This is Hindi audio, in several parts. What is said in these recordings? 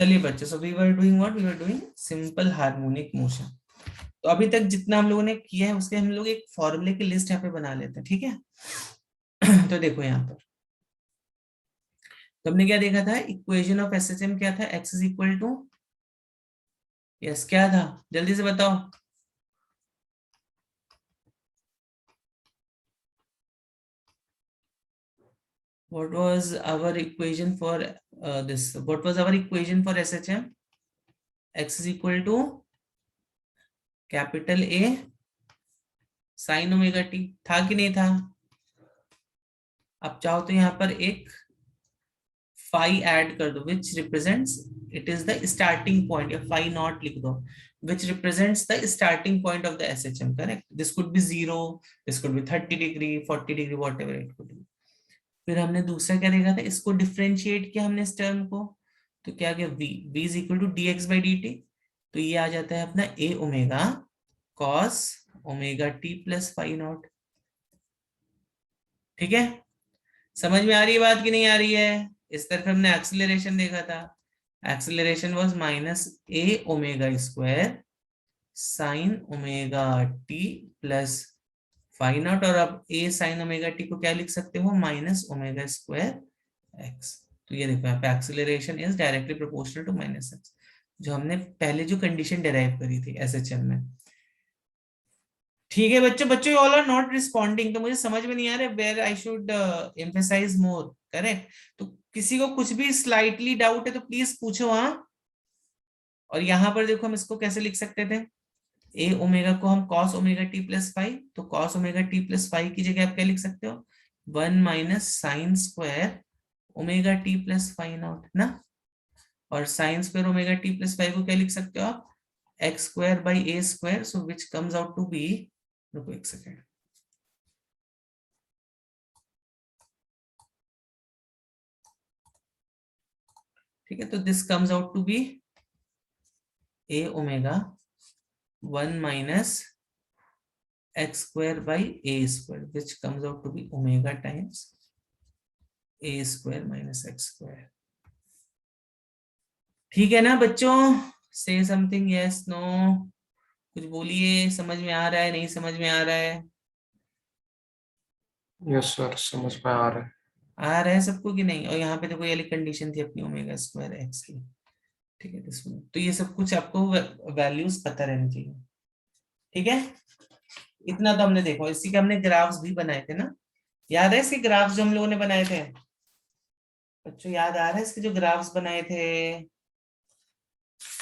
चलिए बच्चों, so we were doing what, we were doing simple harmonic motion. तो अभी तक जितना हम लोगों ने किया है उसके हम लोग एक फॉर्मूले की लिस्ट यहाँ पे बना लेते हैं, ठीक है। तो देखो यहाँ पर तो हमने क्या देखा था, इक्वेशन ऑफ एसएचएम क्या था, x is equal to, yes क्या था, जल्दी से बताओ। What was our equation for this? What was our equation for SHM? X is equal to capital A sign omega T, था कि नहीं था। अब चाहो तो यहाँ पर एक फाई ऐड कर दो, विच represents, it is the starting point, या फाई नॉट लिख दो, which represents the starting point of the SHM, correct? This could be 0, this could be 30 degree, 40 degree, whatever it could be. फिर हमने दूसरा क्या देखा था, इसको डिफरेंशिएट किया हमने इस टर्म को, तो क्या गया, v is equal to D X by D T. तो ये आ जाता है अपना A omega cos omega T plus phi naught. ठीक है, समझ में आ रही है बात कि नहीं आ रही है। इस तरफ हमने एक्सीलरेशन देखा था, acceleration was minus a omega square sine omega T plus phi naught, और अब ए साइन ओमेगा टी को क्या लिख सकते हो, माइनस ओमेगा स्क्वायर एक्स। तो ये देखो यहाँ पे acceleration is directly proportional to minus x, जो हमने पहले जो कंडीशन डिराइव करी थी एसएचएम में। ठीक है बच्चों, बच्चों ऑल आर नॉट रिस्पॉन्डिंग, तो मुझे समझ में नहीं आ रहा where I should emphasise more, correct. तो किसी को कुछ भी स्लाइटली डाउट है तो प्लीज पूछो, हाँ। और यहाँ पर देखो हम इसको कैसे लिख सकते थे, ए ओमेगा को हम cos omega T plus five, तो cos omega T plus five की जगह आप क्या लिख सकते हो, 1 - sin² omega T plus five not ना। और sin² omega T plus five को क्या लिख सकते हो आप, x² / a², so which comes out to be, रुको एक सेकेंड, ठीक है। तो this comes out to be a omega 1 - x² / a², which comes out to be omega times a² - x²। ठीक है ना बच्चों, से समथिंग, यस नो, कुछ बोलिए, समझ में आ रहा है, नहीं समझ में आ रहा है। यस सर, समझ में आ रहा है। आ रहा है सबको कि नहीं। और यहाँ पे देखो ये वाली कंडीशन थी अपनी ओमेगा² एक्स की, ठीक है। तो ये सब कुछ आपको वैल्यूज पता रहनी चाहिए, ठीक है। इतना तो हमने देखो, इसी के हमने ग्राफ्स भी बनाए थे ना, याद है इसके ग्राफ्स जो हम लोगों ने बनाए थे बच्चों, याद आ रहा है इसके जो ग्राफ्स बनाए थे,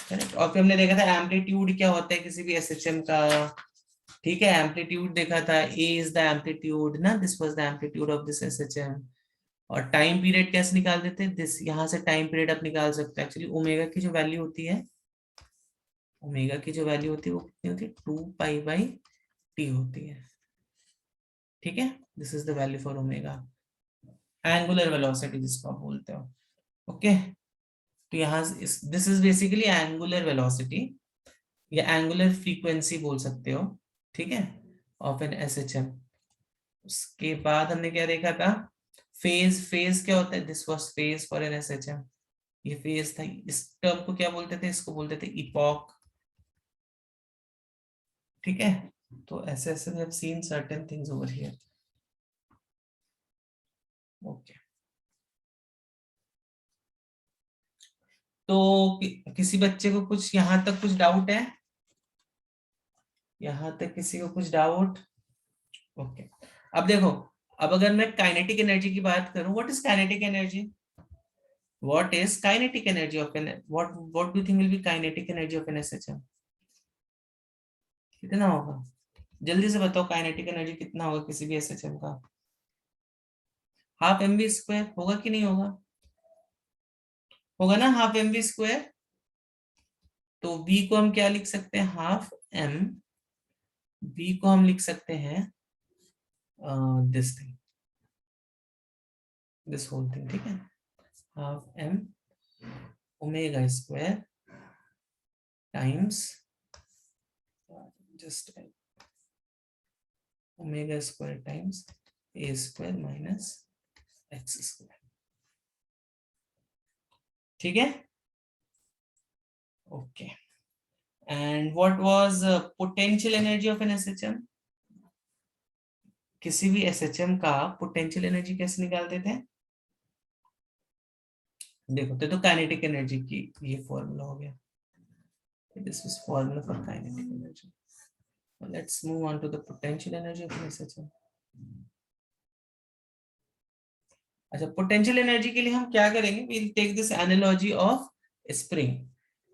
करेक्ट। और फिर हमने देखा था एम्पलीट्यूड क्या होता है किसी भी एसएचएम का, ठीक है। एम्पलीट्यूड देखा था, ए इज द एम्पलीट्यूड ना, this was the amplitude of this SHM. और टाइम पीरियड कैसे निकाल देते हैं, दिस, यहाँ से टाइम पीरियड आप निकाल सकते हैं। एक्चुअली ओमेगा की जो वैल्यू होती है, ओमेगा की जो वैल्यू होती है वो कितनी होती है, 2 पाई/टी होती है, ठीक है। This is the value for omega, angular velocity जिसको आप बोलते हो, ओके। तो यहाँ this is basically angular velocity या एंगुलर फ्रीक्वेंसी बोल सकते हो, ठीक है, ऑफ एन एसएचएम। उसके बाद हमने क्या देखा था, फेज, फेज क्या होता है, this was phase for an SHM, ये फेज था। इस टर्म को क्या बोलते थे, इसको बोलते थे इपॉक, ठीक है। तो ऐसे ऐसे we have seen certain things over here, okay. तो किसी बच्चे को कुछ यहां तक कुछ डाउट है, यहां तक किसी को कुछ डाउट, ओके। अब देखो, अब अगर मैं काइनेटिक एनर्जी की बात करूं, what is kinetic energy, what is kinetic energy of an, what do you think will be kinetic energy of an SHM, कितना होगा, जल्दी से बताओ, काइनेटिक एनर्जी कितना होगा किसी भी एसएचएम का, ½ mv² होगा कि नहीं होगा, होगा ना, ½ mv²। तो v को हम क्या लिख सकते हैं, हाफ एम, v को हम लिख सकते हैं this thing, this whole thing, ठीक है, ½ m ओमेगा² टाइम्स, जस्ट ओमेगा² टाइम्स a² - x², ठीक है। Okay. And what was potential energy of an SHM? किसी भी SHM का पोटेंशियल एनर्जी कैसे निकालते थे? देखो तो काइनेटिक एनर्जी की ये फॉर्मूला हो गया. This is formula for kinetic energy. Now let's move on to the potential energy of an SHM. अच्छा, पोटेंशियल एनर्जी के लिए हम क्या करेंगे? we'll take this analogy of spring.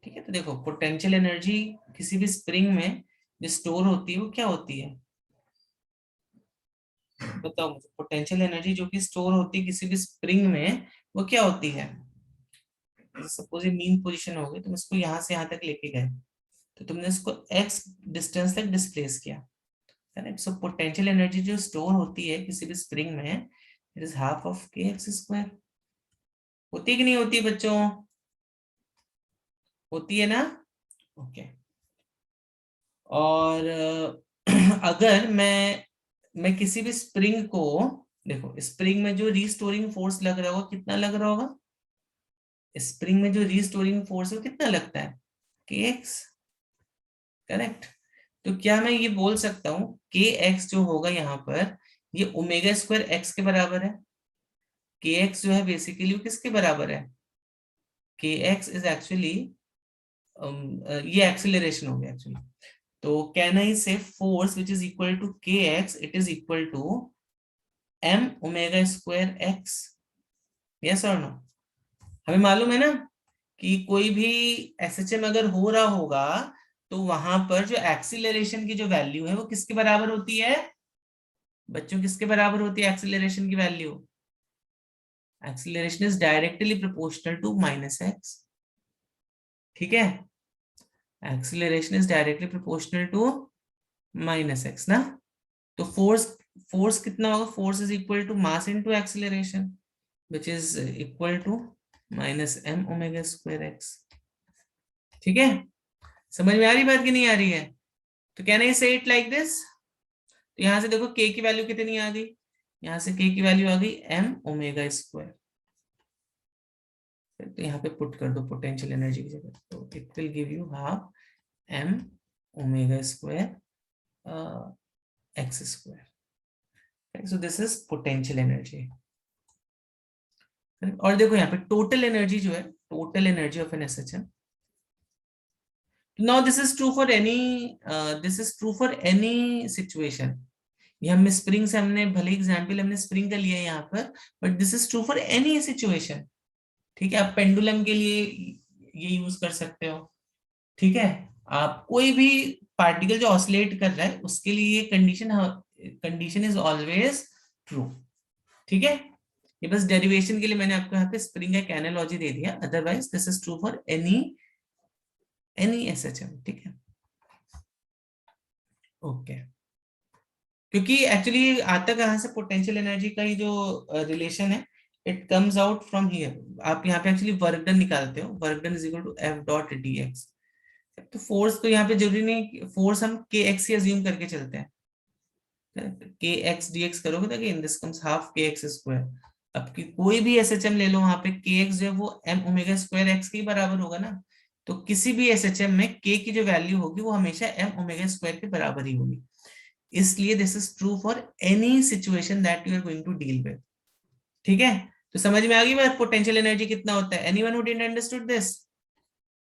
ठीक है, तो देखो पोटेंशियल एनर्जी किसी भी स्प्रिंग में जो स्टोर होती है वो क्या होती है? बताओ मुझे. पोटेंशियल एनर्जी जो कि स्टोर होती है किसी भी स्प्रिंग में वो क्या होती है? सपोज ये मीन पोजीशन हो गई, तुम इसको यहाँ से यहाँ तक लेके गए तो तुमने इसको x डिस्टेंस तक डिस्प्लेस किया, करेक्ट? सो पोटेंशियल एनर्जी जो स्टोर होती है किसी भी स्प्रिंग में, it is half of kx square. होती है कि नहीं होती बच्चों? होती है ना? ओके. और अगर मैं किसी भी स्प्रिंग को, देखो स्प्रिंग में जो रिस्टोरिंग फोर्स लग रहा होगा कितना लग रहा होगा? स्प्रिंग में जो रिस्टोरिंग फोर्स है वो कितना लगता है? kx, correct? तो क्या मैं ये बोल सकता हूं kx जो होगा यहाँ पर ये ओमेगा स्क्वायर एक्स के बराबर है? kx जो है बेसिकली वो किसके बराबर है? kx इज एक्चुअली ये एक्सेलरेशन हो गया एक्चुअली. तो can I say force which is equal to kx, it is equal to m omega square x. Yes और नो? हमें मालूम है ना कि कोई भी एसएचएम अगर हो रहा होगा तो वहां पर जो एक्सीलरेशन की जो वैल्यू है वो किसके बराबर होती है? बच्चों किसके बराबर होती है एक्सीलरेशन की value? Acceleration is directly proportional to minus x. ठीक है, acceleration is directly proportional to minus x ना. तो फोर्स कितना होगा? Force is equal to mass into acceleration which is equal to minus m omega square x. ठीक है, समझ में आ रही बात कि नहीं आ रही है? तो कैन आई से इट लाइक दिस? तो यहां से देखो k की वैल्यू कितनी आ गई? यहां से k की वैल्यू आ गई m ओमेगा स्क्वायर. तो यहाँ पे पुट कर दो पोटेंशियल एनर्जी की जगह, तो it will give you half m omega square x square. So this is potential energy. और देखो यहाँ पे टोटल एनर्जी जो है, total energy of an SHM. Now this is true for any situation. ये हम स्प्रिंग से हमने भले एग्जांपल हमने स्प्रिंग का लिया है यहाँ पर, but this is true for any situation. ठीक है, आप पेंडुलम के लिए ये यूज कर सकते हो. ठीक है, आप कोई भी पार्टिकल जो ऑसिलेट कर रहा है उसके लिए ये कंडीशन इज ऑलवेज ट्रू. ठीक है, ये बस डेरिवेशन के लिए मैंने आपको यहाँ पे स्प्रिंग का एनालॉजी दे दिया, otherwise this is true for any SHM. ठीक है, ओके. क्योंकि एक्चुअली आता कहां से पोटेंशियल एनर्जी का ही जो रिलेशन है, it comes out from here. आप यहाँ पे एक्चुअली वर्क डन निकालते हो, work done is equal to F dot d x. तो फोर्स तो यहाँ पे जरूरी नहीं, फोर्स हम के एक्स ही अज्यूम करके चलते हैं. के एक्स डी एक्स करोगे तो अगेन दिस कम्स हाफ के एक्स स्क्वायर. अब की कोई भी एसएचएम ले लो, वहां पे के एक्स जो है वो एम ओमेगा स्क्वायर एक्स के बराबर होगा ना. तो किसी भी एसएचएम में के की जो वैल्यू होगी वो हमेशा एम ओमेगा स्क्वायर के बराबर ही होगी. इसलिए this is true for any situation that you are going to deal with. ठीक है, तो समझ में आ गई बात पोटेंशियल एनर्जी कितना होता है? Anyone who didn't understood this?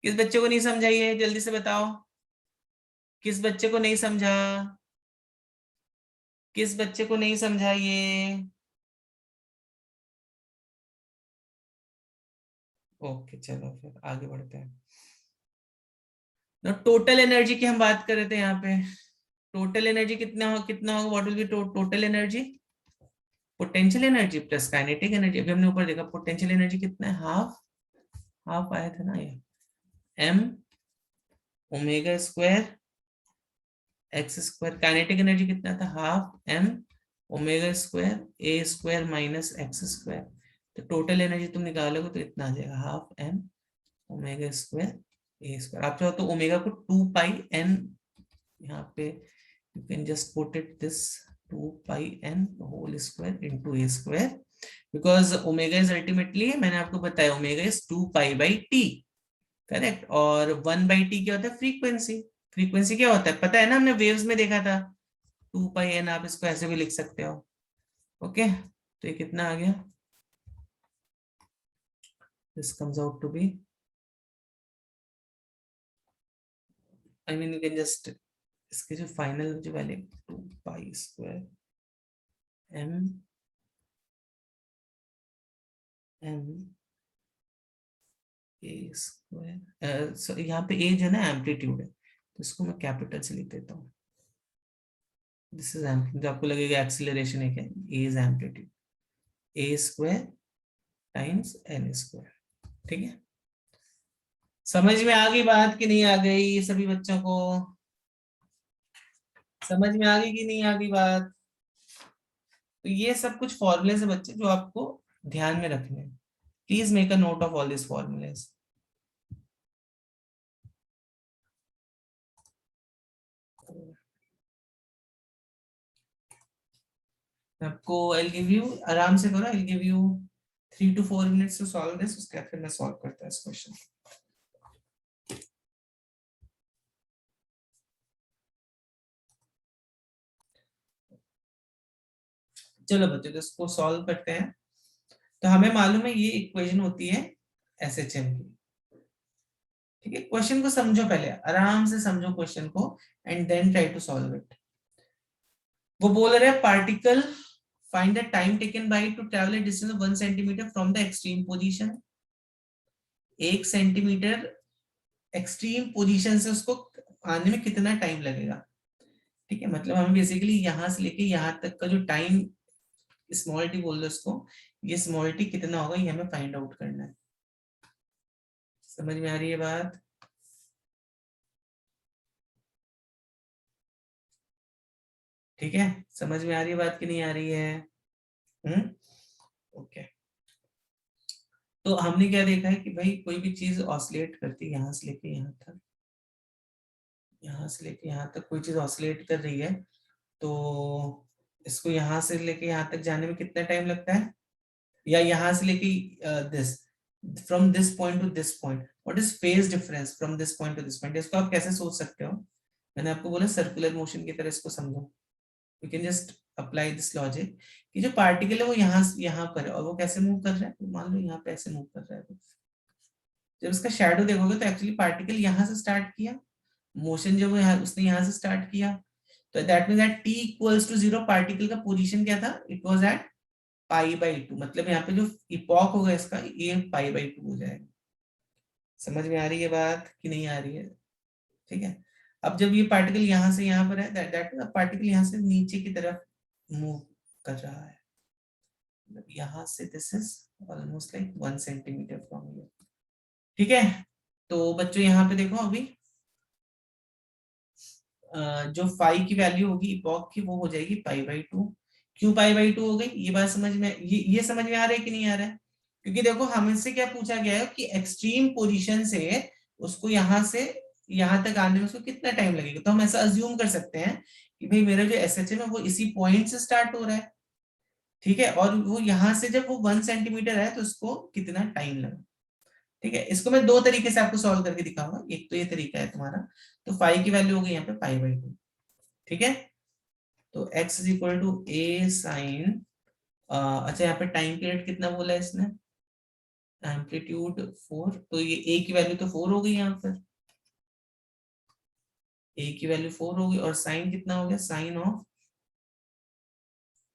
किस बच्चे को नहीं समझाई है जल्दी से बताओ. किस बच्चे को नहीं समझा? किस बच्चे को नहीं समझा ये? ओके, चलो फिर आगे बढ़ते हैं. टोटल एनर्जी की हम बात कर रहे थे यहाँ पे. टोटल एनर्जी कितना होगा? What will B total energy? Potential energy plus kinetic energy. अभी हमने ऊपर देखा पोटेंशियल एनर्जी कितना है? हाफ आया था ना ये, m omega square x square. Kinetic energy कितना था? Half m omega square a square minus x square. तो टोटल एनर्जी तुम निकालोगे तो इतना आ जाएगा half m omega square a square. आप चाहो तो ओमेगा को 2 पाई n यहाँ पे you can just put it this 2 pi n whole square into a square because omega is ultimately, मैंने आपको बताया omega is 2 pi by t. Correct. और 1/t क्या होता है? फ्रीक्वेंसी। फ्रीक्वेंसी क्या होता है पता है ना, हमने वेव्स में देखा था, 2πn। आप इसको ऐसे भी लिख सकते हो। ओके, तो ये कितना आ गया? This comes out to be, I mean you can just, इसके जो फाइनल जो value 2π² m m a²। so यहाँ पे a जो है ना एम्पलीट्यूड है, तो इसको मैं कैपिटल से लिख देता हूँ। This is amplitude. आपको लगेगा एक्सीलरेशन है क्या? a is amplitude, a² times n²। ठीक है, समझ में आ गई बात कि नहीं आ गई सभी बच्चों को? समझ में आ गई कि नहीं आ गई बात? तो ये सब कुछ फॉर्मूले से बच्चे जो आपको ध्यान में रखने हैं। Please make a note of all this formulae. आपको आई गिव यू, आराम से करो, I give you 3 to 4 minutes to solve this. उसके बाद फिर मैं सॉल्व करता हूँ इस क्वेश्चन। चलो बच्चों, तो इसको सॉल्व करते हैं। तो हमें मालूम है ये इक्वेशन होती है एसएचएम की। ठीक है, क्वेश्चन को समझो, पहले आराम से समझो क्वेश्चन को and then try to solve it. वो बोल रहे हैं particle find the time taken by to travel a distance of 1 centimetre from the extreme position. 1 centimetre extreme position से उसको आने में कितना टाइम लगेगा। ठीक है, मतलब हमें बेसिकली यहां से लेके यहां तक का जो टाइम, स्मॉल टी बोल दो इसको, ये स्मॉल टी कितना होगा ये हमें फाइंड आउट करना है। समझ में आ रही है बात? ठीक है, समझ में आ रही है बात कि नहीं आ रही है? ओके। तो हमने क्या देखा है कि भाई कोई भी चीज ऑसिलेट करती है, यहाँ से लेके यहाँ तक, यहाँ से लेके यहाँ तक कोई चीज ऑसिलेट कर रही है, तो इसको यहाँ से लेके यहाँ तक जाने में कितना टाइम लगता है? या यहाँ से लेके this, from this point two this point, what is phase difference from this point two this point? इसको आप कैसे सोच सकते हो? मैंने आपको बोला सर्कुलर मोशन की तरह इसको समझो। You can just apply this logic कि जो पार्टिकल है वो यहाँ पर है, और वो कैसे मूव कर रहा है? मान लो यहाँ पे ऐसे मूव कर रहा है। जब इसका शेडो देखोगे तो एक्चुअली पार्टिकल यहाँ से स्टार्ट किया मोशन, जब उसने यहाँ से स्टार्ट किया, तो that means at t equals to 0 particle का पोजीशन क्या था? It was at π/2। मतलब यहाँ पे जो इपॉक होगा इसका ये π/2 हो जाएगा। समझ में आ रही है बात कि नहीं आ रही है? ठीक है, अब जब ये पार्टिकल यहाँ से यहाँ पर है, दैट पार्टिकल यहाँ से नीचे की तरफ मूव कर रहा है। मतलब यहाँ से this is almost like 1 centimetre from here. ठीक है, तो बच्चों यहाँ पे देखो अभी जो फाई की वैल्यू होगी इपॉक की वो हो जाएगी π/2। क्यों π/2 हो गई ये बात समझ में, ये समझ में आ रहा है कि नहीं आ रहा है? क्योंकि देखो हमसे क्या पूछा गया है कि एक्सट्रीम पोजीशन से उसको यहाँ से यहाँ तक आने में उसको कितना टाइम लगेगा। तो हम ऐसा अज्यूम कर सकते हैं कि भाई मेरा जो एसएचएम है वो इसी पॉइंट से स्टार्ट हो रहा है। ठीक है, और वो यहाँ से जब वो 1 सेंटीमीटर है तो उसको कितना टाइम लगा। ठीक है, इसको मैं दो तरीके से आपको सॉल्व करके दिखाऊंगा। एक तो ये तरीका है तुम्हारा, तो फाई की वैल्यू हो गई यहाँ पे π/2। ठीक है, तो x is equal to a sine, अच्छा यहाँ पे टाइम पीरियड कितना बोला है इसने? एम्पलीट्यूड 4, तो ये a की वैल्यू तो 4 हो गई यहाँ पर, a की वैल्यू 4 हो गई। और साइन कितना हो गया? Sine of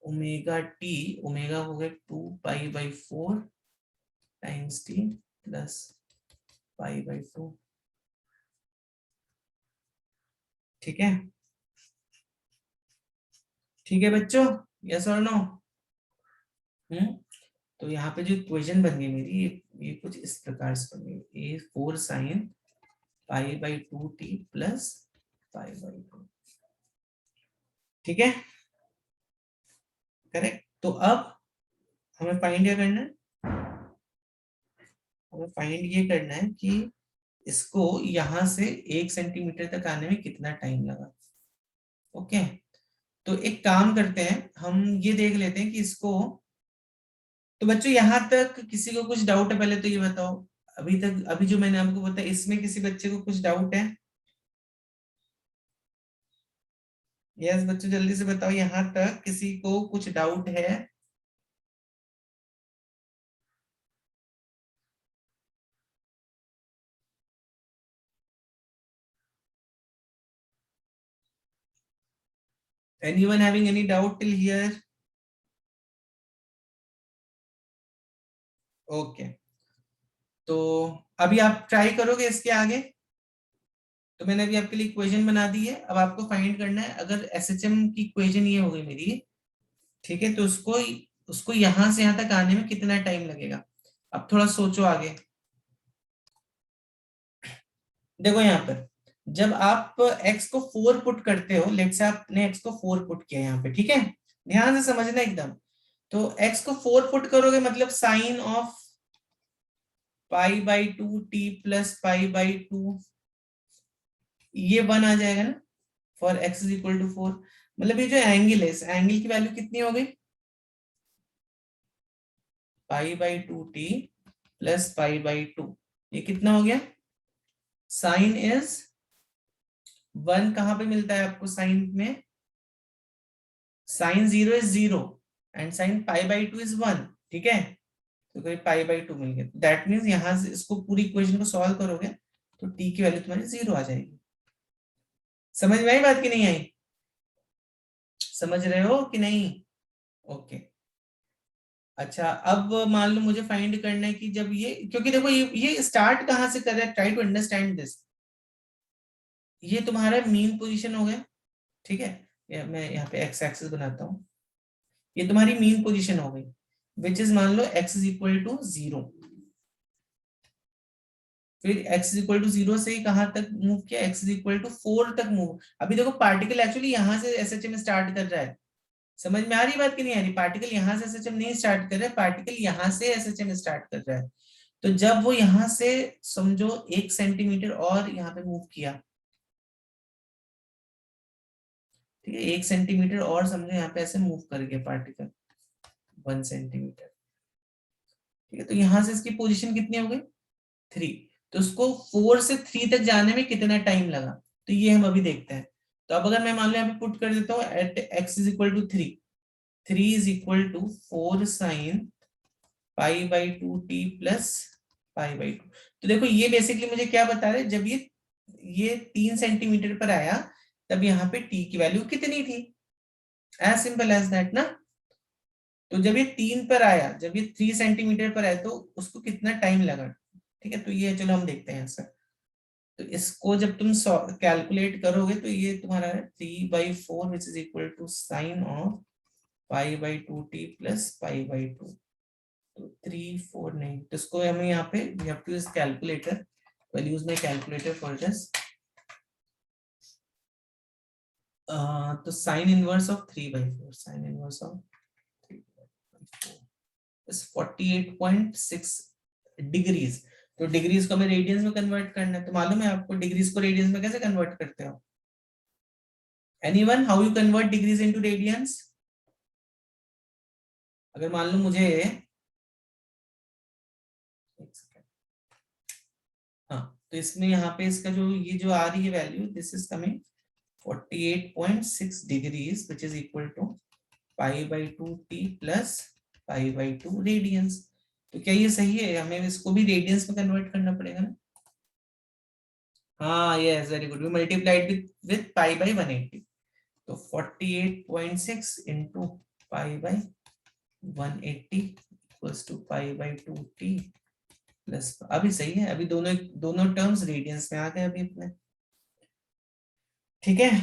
omega t, omega हो गया 2π/4 टाइम्स t प्लस π/2। ठीक है, ठीक है बच्चों, यस और नो? तो यहाँ पे जो इक्वेशन बन गई मेरी, ये कुछ इस प्रकार से बन गई, a4 साइन π/2t प्लस π/2। ठीक है, करेक्ट। तो अब हमें फाइंड क्या करना है? हमें फाइंड ये करना है कि इसको यहां से 1 सेंटीमीटर तक आने में कितना टाइम लगा। ओके, तो एक काम करते हैं, हम ये देख लेते हैं कि इसको, तो बच्चों यहां तक किसी को कुछ डाउट है? पहले तो ये बताओ, अभी जो मैंने आपको बताया, इसमें किसी बच्चे को कुछ डाउट है? यस बच्चों, जल्दी से बताओ, यहाँ तक किसी को कुछ डाउट है? Anyone having any doubt till here? Okay, तो अभी आप ट्राई करोगे इसके आगे? तो मैंने अभी आपके लिए इक्वेशन बना दी है, अब आपको फाइंड करना है, अगर एसएचएम की इक्वेशन ये हो गई मेरी, ठीक है, तो उसको उसको यहां से यहां तक आने में कितना टाइम लगेगा? अब थोड़ा सोचो आगे। देखो यहाँ पर, जब आप x को 4 पुट करते हो, लेट से आपने x को 4 पुट किया यहाँ पे, ठीक है, ध्यान से समझना एकदम। तो x को 4 पुट करोगे मतलब sine of pi by 2 t plus pi by 2, ये 1 आ जाएगा ना, for x is equal to 4। मतलब ये जो एंगल है, इस एंगल की वैल्यू कितनी हो गई? पाई by 2t plus pi by 2, ये कितना हो गया? साइन इज 1, कहां पे मिलता है आपको साइन में? Sine 0 is 0 and sine pi by 2 is 1, ठीक है, तो कोई पाई बाई 2 मिल गया। दैट मीन्स यहां से इसको पूरी इक्वेशन को सॉल्व करोगे तो t की वैल्यू तुम्हारी 0 आ जाएगी। समझ में आई बात कि नहीं आई? समझ रहे हो कि नहीं? ओके। अच्छा, अब मान लो मुझे फाइंड करना है कि जब ये, क्योंकि देखो ये स्टार्ट कहां से कर रहा है, ट्राई टू अंडरस्टैंड दिस। ये तुम्हारा मीन पोजीशन हो गया, ठीक है, मैं यहाँ पे एक्स एक्सिस बनाता हूँ, ये तुम्हारी मीन पोजीशन हो गई, विच इज मान लो x इज इक्वल टू 0। फिर x इज इक्वल टू 0 से ही कहां तक मूव किया? x इज इक्वल टू 4 तक मूव। अभी देखो पार्टिकल एक्चुअली यहां से एसएचएम स्टार्ट कर रहा है। समझ में आ रही बात कि नहीं आ रही? पार्टिकल यहां से एसएचएम नहीं स्टार्ट कर रहा है, पार्टिकल यहां से एसएचएम स्टार्ट कर रहा है। तो जब वो यहां से समझो 1 सेंटीमीटर और यहाँ पे मूव किया, ठीक है, 1 सेंटीमीटर और समझो यहाँ पे ऐसे मूव कर गया पार्टिकल 1 सेंटीमीटर, ठीक है, तो यहां से इसकी पोजीशन कितनी हो गई? 3। तो उसको 4 से 3 तक जाने में कितना टाइम लगा, तो ये हम अभी देखते हैं। तो अब अगर मैं मान लो यहाँ पे पुट कर देता हूँ at x is equal to 3, 3 is equal to 4 sine pi by 2t plus pi by 2। तो देखो ये बेसिकली मुझे क्या बता रहे हैं, जब ये 3 सेंटीमीटर पर आया तब यहाँ पे t की वैल्यू कितनी थी? एज सिंपल एज दैट ना। तो जब ये 3 पर आया, जब ये 3 सेंटीमीटर पर आया, तो उसको कितना टाइम लगा? ठीक है, तो ये चलो हम देखते हैं आंसर। तो इसको जब तुम कैलकुलेट करोगे तो ये तुम्हारा है 3/4 which is equal to sine of pi by 2t plus pi by 2। तो 3 4 नहीं, तो इसको हमें यहाँ पे we have to use calculator, we'll use my calculator for this। तो sine inverse of 3/4, sine inverse of 3/4 is 48.6 degrees. तो डिग्रीज को हमें रेडियंस में कन्वर्ट करना है, तो मालूम है आपको डिग्रीज को रेडियंस में कैसे कन्वर्ट करते हो? Anyone, how you convert degrees into radiance? अगर मान लो मुझे, एक सेकंड, हाँ, तो इसमें यहाँ पे इसका जो ये जो आ रही है value, this is coming 48.6 degrees which is equal to pi by 2t plus pi by 2 radians. तो क्या ये सही है? हमें इसको भी रेडियंस में कन्वर्ट करना पड़ेगा ना। हाँ yes, very good, we multiplied with pi by 180। तो 48.6 into pi by 180 equals to pi by 2t plus, अभी सही है, अभी दोनों दोनों टर्म्स रेडियंस में आ गए अभी अपने, ठीक है।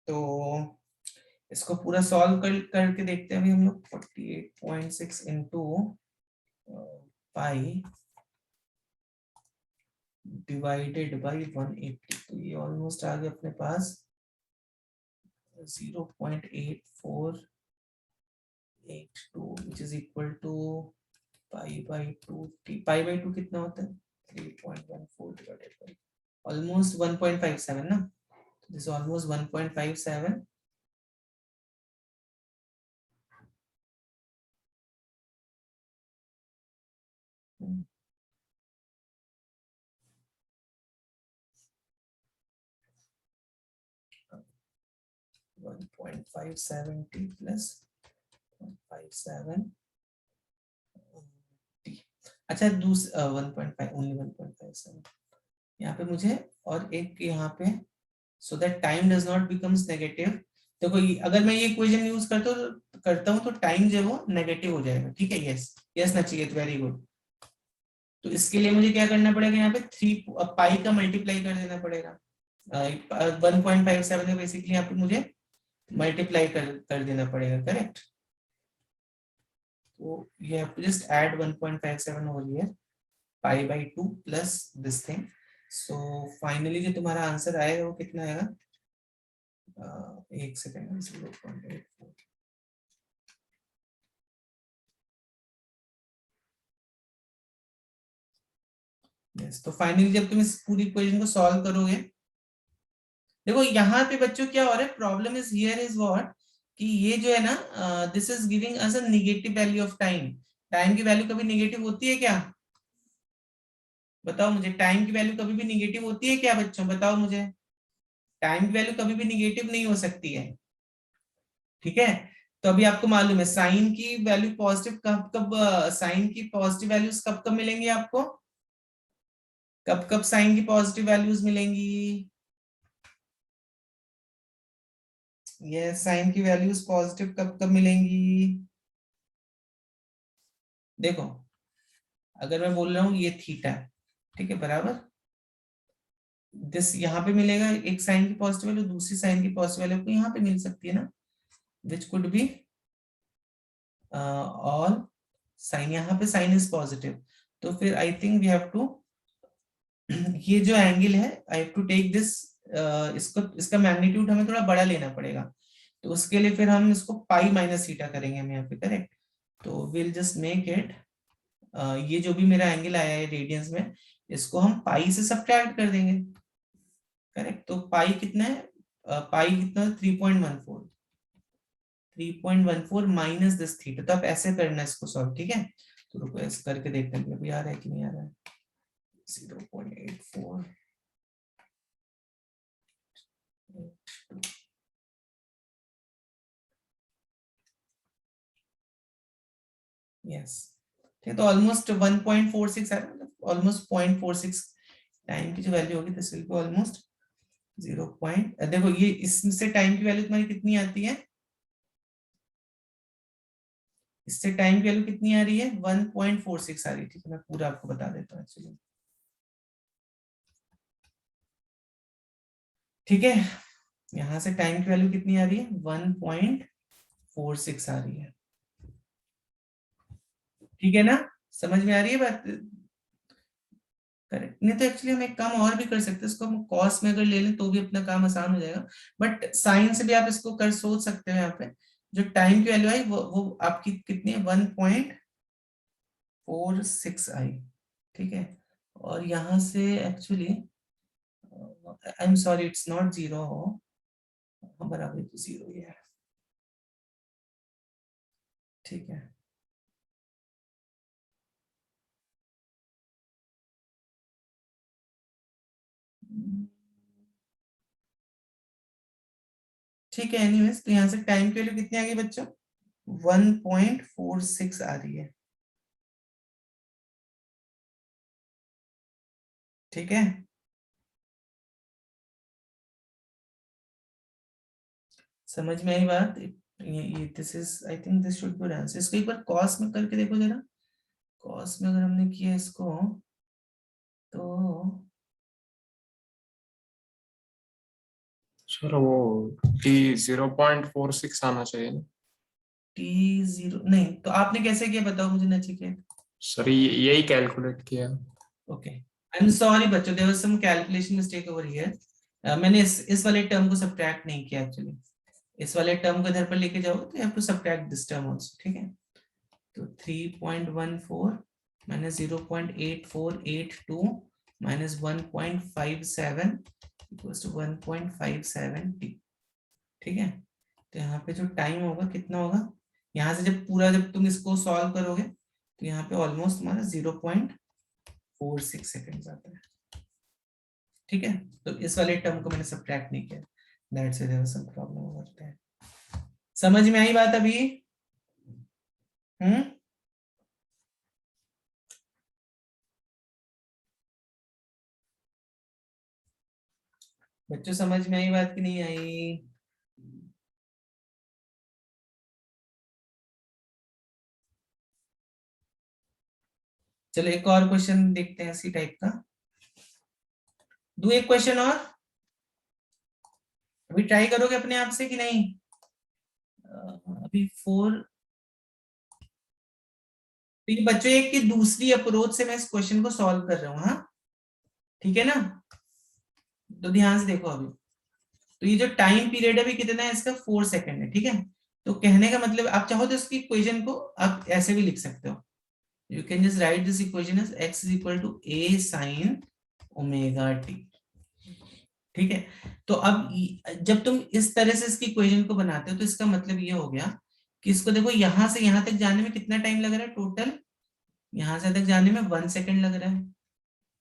तो इसको पूरा सॉल्व करके देखते हैं अभी हम लोग। 48.6 इंटू पाई डिवाइडेड बाई 180, तो ये ऑलमोस्ट आ गया अपने पास 0.8482 which is equal to pi by 2t। Pi by 2 कितना होता है? 3.14 divided by almost 1.57 ना, this is almost 1.57। 1.57 t plus 0.57 t। अच्छा 1.5 ओनली 1.57 यहाँ पे मुझे, और एक यहाँ पे, so that time does not becomes negative। देखो अगर मैं ये इक्वेशन यूज करता हूँ तो टाइम जो है वो नेगेटिव हो जाएगा, ठीक है। Yes yes Nachiket, very good. तो इसके लिए मुझे क्या करना पड़ेगा, यहाँ पे 3 पाई का मल्टीप्लाई कर देना पड़ेगा। 1.57 है बेसिकली, यहाँ पे मुझे मल्टीप्लाई कर देना पड़ेगा, करेक्ट। तो you have to just add 1.57 over here, pi by 2 plus this thing। so finally जो तुम्हारा आंसर आएगा वो कितना आएगा, एक सेकेंड, 0.84। यस, तो फाइनली जब तुम इस पूरी इक्वेशन को सॉल्व करोगे, देखो यहाँ पे बच्चों क्या हो रहा है, problem is here is what, कि ये जो है ना, this is giving us a negative value of time. Time की वैल्यू कभी नेगेटिव होती है क्या, बताओ मुझे। टाइम की वैल्यू कभी भी नेगेटिव होती है क्या बच्चों, बताओ मुझे। टाइम की वैल्यू कभी भी नेगेटिव नहीं हो सकती है, ठीक है। तो अभी आपको मालूम है साइन की वैल्यू पॉजिटिव कब कब, साइन की पॉजिटिव वैल्यूज कब कब मिलेंगी आपको, कब कब साइन की पॉजिटिव वैल्यूज मिलेंगी। ये साइन की वैल्यूज पॉजिटिव कब कब मिलेंगी, देखो अगर मैं बोल रहा हूं ये थीटा, ठीक है, बराबर दिस, यहाँ पे मिलेगा एक साइन की पॉजिटिव वैल्यू, दूसरी साइन की पॉजिटिव वैल्यू को यहाँ पे मिल सकती है ना, which could be all sine, यहाँ पे साइन इज पॉजिटिव। तो फिर I think we have to, ये जो एंगल है I have to take this, इसको, इसका मैग्नीट्यूड हमें थोड़ा बड़ा लेना पड़ेगा। तो उसके लिए फिर हम इसको पाई माइनस थीटा करेंगे हम यहाँ पे, करेक्ट। तो विल जस्ट मेक इट, ये जो भी मेरा एंगल आया है रेडियंस में, इसको हम पाई से सब्ट्रैक्ट कर देंगे, करेक्ट। तो पाई कितना है, पाई कितना, 3.14, 3.14 माइनस दिस थीटा। तो आप ऐसे करना है इसको सॉल्व, ठीक है। तो रुको ऐसे करके देखते हैं अभी आ रहा है कि नहीं आ रहा है। 0.84 यस, ठीक है। तो ऑलमोस्ट 1.46 है, ऑलमोस्ट 0.46 टाइम की जो वैल्यू होगी, this will be almost 0 point, देखो ये इससे टाइम की वैल्यू तुम्हारी कितनी आती है, इससे टाइम की वैल्यू कितनी आ रही है, 1.46 आ रही है, ठीक है। मैं पूरा आपको बता देता हूँ एक्चुअली, ठीक है। यहां से टाइम की वैल्यू कितनी आ रही है, 1.46 आ रही है, ठीक है ना, समझ में आ रही है बात, करेक्ट। नहीं तो एक्चुअली हम एक काम और भी कर सकते हैं, इसको हम कॉस में अगर ले लें तो भी अपना काम आसान हो जाएगा, बट साइन से भी आप इसको कर सोच सकते हो। यहाँ पे जो टाइम की वैल्यू आई वो आपकी कितनी है, 1.46 आई, ठीक है। और यहाँ से actually I am sorry it's not zero, बराबर तो जीरो ही है, ठीक है। ठीक है, एनीवेज तो यहाँ से टाइम की वैल्यू कितनी आ गई बच्चों, 1.46 आ रही है, ठीक है। समझ में आई बात, ये this is, I think this should B answer. इसको एक बार कॉस में करके देखो जरा, कॉस में अगर हमने किया इसको तो सर वो टी 0.46 आना चाहिए ना। टी जीरो नहीं, तो आपने कैसे किया बताओ मुझे नचिकेत। सर यही कैलकुलेट किया। ओके, आई एम सॉरी बच्चों, there was some calculation mistake over here. मैंने इस वाले टर्म को सब्ट्रैक्ट नहीं किया एक्चुअली, इस वाले टर्म को इधर पर लेके जाओ तो you have to subtract this term also, ठीक है। तो 3.14 minus 0.8482 minus 1.57 equals to 1.57 t, ठीक है। तो यहाँ पे जो टाइम होगा कितना होगा, यहाँ से जब पूरा, जब तुम इसको सॉल्व करोगे तो यहाँ पे ऑलमोस्ट तुम्हारा 0.46 सेकेंड आता है, ठीक है। तो इस वाले टर्म को मैंने सब्ट्रैक्ट नहीं किया, that's why there was some problem over there. समझ में आई बात अभी? बच्चों समझ में आई बात कि नहीं आई? चलो एक और क्वेश्चन देखते हैं इसी टाइप का। दो एक क्वेश्चन और अभी ट्राई करोगे अपने आप से कि नहीं? अभी 4। तो ये बच्चों एक की दूसरी अप्रोच से मैं इस क्वेश्चन को सॉल्व कर रहा हूँ। हाँ ठीक है ना? तो ध्यान से देखो अभी। तो ये जो टाइम पीरियड अभी कितना है इसका 4 सेकंड है। ठीक है, तो कहने का मतलब आप चाहो तो इसकी इक्वेशन को आप ऐसे भी लिख सकते हो। You can just write this equation as x is equal to a sin omega t। ठीक है, तो अब जब तुम इस तरह से इसकी इक्वेशन को बनाते हो तो इसका मतलब ये हो गया कि इसको देखो यहां से यहां तक जाने में कितना टाइम लग रहा है टोटल। यहां से तक जाने में 1 सेकंड लग रहा है।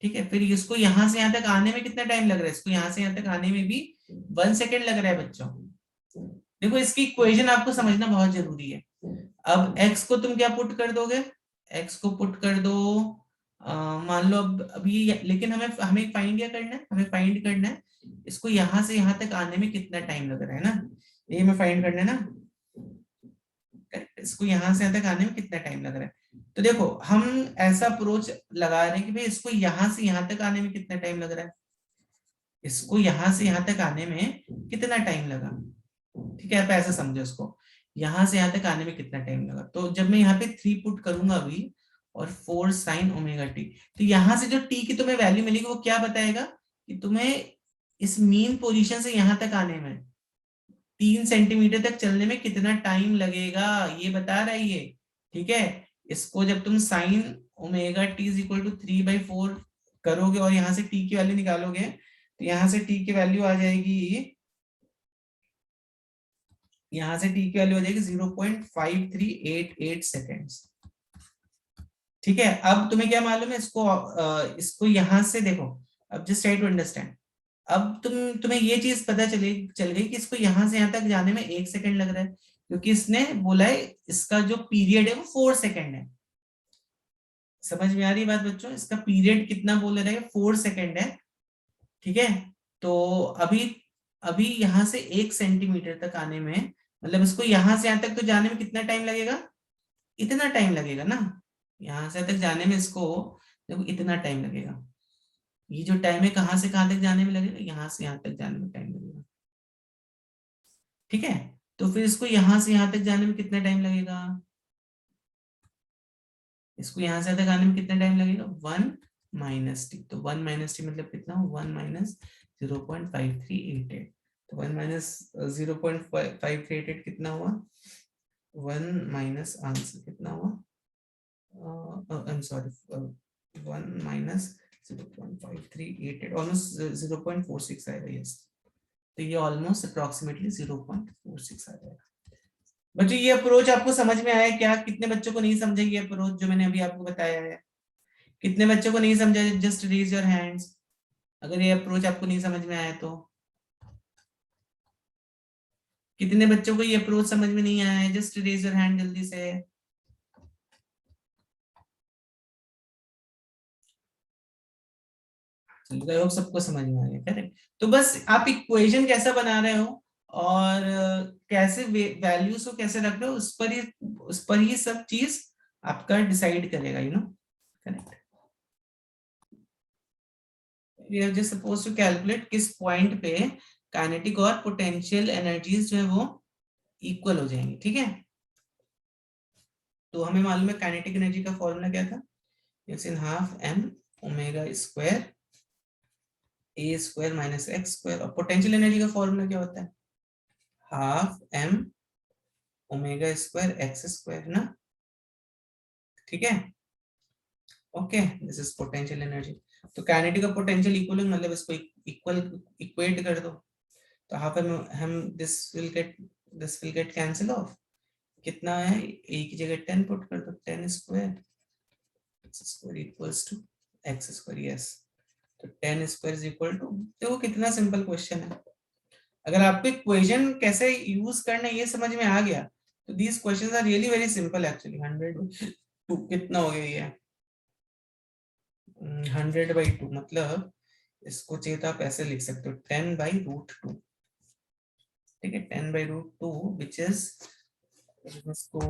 ठीक है, फिर इसको यहां से यहां तक आने में कितना टाइम लग रहा है? इसको यहां से यहां तक आने में भी 1 सेकंड लग रहा है बच्चों। देखो इसकी इक्वेशन आपको समझना बहुत जरूरी है। अब x को तुम क्या पुट कर दोगे? x को पुट कर दो, मान लो अब अभी, लेकिन हमें हमें फाइंड क्या करना है? हमें फाइंड करना है इसको यहां से यहां तक आने में कितना टाइम लग रहा है ना, ये हमें फाइंड करना है ना। इसको यहां से यहां तक आने में कितना टाइम लग रहा है। तो देखो हम ऐसा अप्रोच लगा रहे हैं कि भाई इसको यहां से यहां तक आने में कितना टाइम लग रहा है, इसको यहां से यहां तक आने में कितना टाइम लगा। ठीक है, आप ऐसा समझो इसको, यहां से यहां तक आने में कितना टाइम लगा। तो जब मैं यहाँ पे 3 पुट करूंगा अभी और 4 साइन ओमेगा टी, तो यहां से जो टी की तुम्हें वैल्यू मिलेगी वो क्या बताएगा कि तुम्हें इस मीन पोजीशन से यहां तक आने में 3 सेंटीमीटर तक चलने में कितना टाइम लगेगा, ये बता रहा है ये। ठीक है, इसको जब तुम sine omega t is equal to 3/4 करोगे और यहां से टी की वैल्यू निकालोगे तो यहां से टी की वैल्यू आ जाएगी, यहां से टी की वैल्यू आ जाएगी 0.5388 सेकेंड्स। ठीक है, अब तुम्हें क्या मालूम है इसको यहां से देखो, अब जस्ट ट्राई टू अंडरस्टैंड। अब तुम्हें ये चीज पता चल गई कि इसको यहां से यहां तक जाने में 1 सेकंड लग रहा है, क्योंकि इसने बोला है इसका जो पीरियड है वो 4 सेकंड है। समझ में आ रही बात बच्चों? इसका पीरियड कितना बोल रहा है? 4 सेकंड है। ठीक है, तो अभी अभी यहां से 1 सेंटीमीटर तक आने में, मतलब इसको यहां से यहां तक तो जाने में कितना टाइम लगेगा? इतना टाइम लगेगा ना, यहां से तक जाने में इसको देखो इतना टाइम लगेगा। ये जो टाइम है कहां से कहां तक जाने में लगेगा? यहां से यहां तक जाने में टाइम लगेगा। ठीक है, तो फिर इसको यहां से यहां तक जाने में कितना टाइम लगेगा? इसको यहां से तक आने में कितना टाइम लगेगा? 1 - t। तो 1 - t मतलब कितना? 1 - 0.5388। तो 1 - 0.5388 कितना हुआ? 1 - आंसर कितना हुआ? आई एम सॉरी, 1 - 0.5388, ऑलमोस्ट 0.46 आएगा। यस, तो ये ऑलमोस्ट अप्रोक्सीमेटली 0.46 आ जाएगा। बच्चों ये अप्रोच आपको समझ में आया क्या? कितने बच्चों को नहीं समझे ये अप्रोच जो मैंने अभी आपको बताया है? कितने बच्चों को नहीं समझा? जस्ट रेज योर हैंड्स अगर ये अप्रोच आपको नहीं समझ में आया तो। कितने बच्चों को ये अप्रोच समझ में नहीं आया है? जस्ट रेज योर हैंड जल्दी से। चलो सबको समझ में आ गया, करेक्ट। तो बस आप इक्वेशन कैसा बना रहे हो और कैसे वैल्यूज को कैसे रख रहे हो उस पर ही सब चीज आपका डिसाइड करेगा, you know, correct. We are just suppose to calculate किस पॉइंट पे काइनेटिक और पोटेंशियल एनर्जीज जो है वो इक्वल हो जाएंगी। ठीक है, तो हमें मालूम है काइनेटिक एनर्जी का फॉर्मूला क्या था? It's in half m omega square a square minus x square. और पोटेंशियल एनर्जी का फॉर्मूला क्या होता है? Half m omega square x square ना। ठीक है, okay, this is potential energy. तो काइनेटिक और पोटेंशियल इक्वल मतलब इसको इक्वल इक्वेट कर दो। तो हाफ हम this will get cancel of. कितना है? ए की जगह 10 पुट कर दो, 10 square x square equals to x square. Yes, तो 10 स्क्वायर इज इक्वल टू, देखो कितना सिंपल क्वेश्चन है। अगर आपको इक्वेशन कैसे यूज करना है ये समझ में आ गया तो these questions are really very simple actually. 100/2 कितना हो गया ये? 100/2 मतलब इसको चाहिए तो आप ऐसे लिख सकते हो 10/√2। ठीक है, 10/√2 विच इज, इसको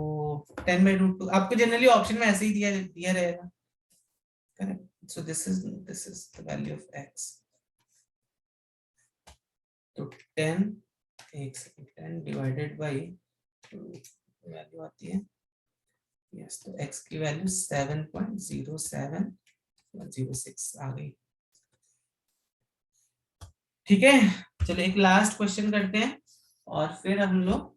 10/√2 आपको जनरली ऑप्शन में ऐसे ही दिया दिया रहेगा। Correct, so this is the value of x। तो 10, एक सेकंड, 10 डिवाइडेड बाई 2 वैल्यू आती है, यस, तो x की वैल्यू 7.0706 आ गई। ठीक है, चलो एक लास्ट क्वेश्चन करते हैं और फिर हम लोग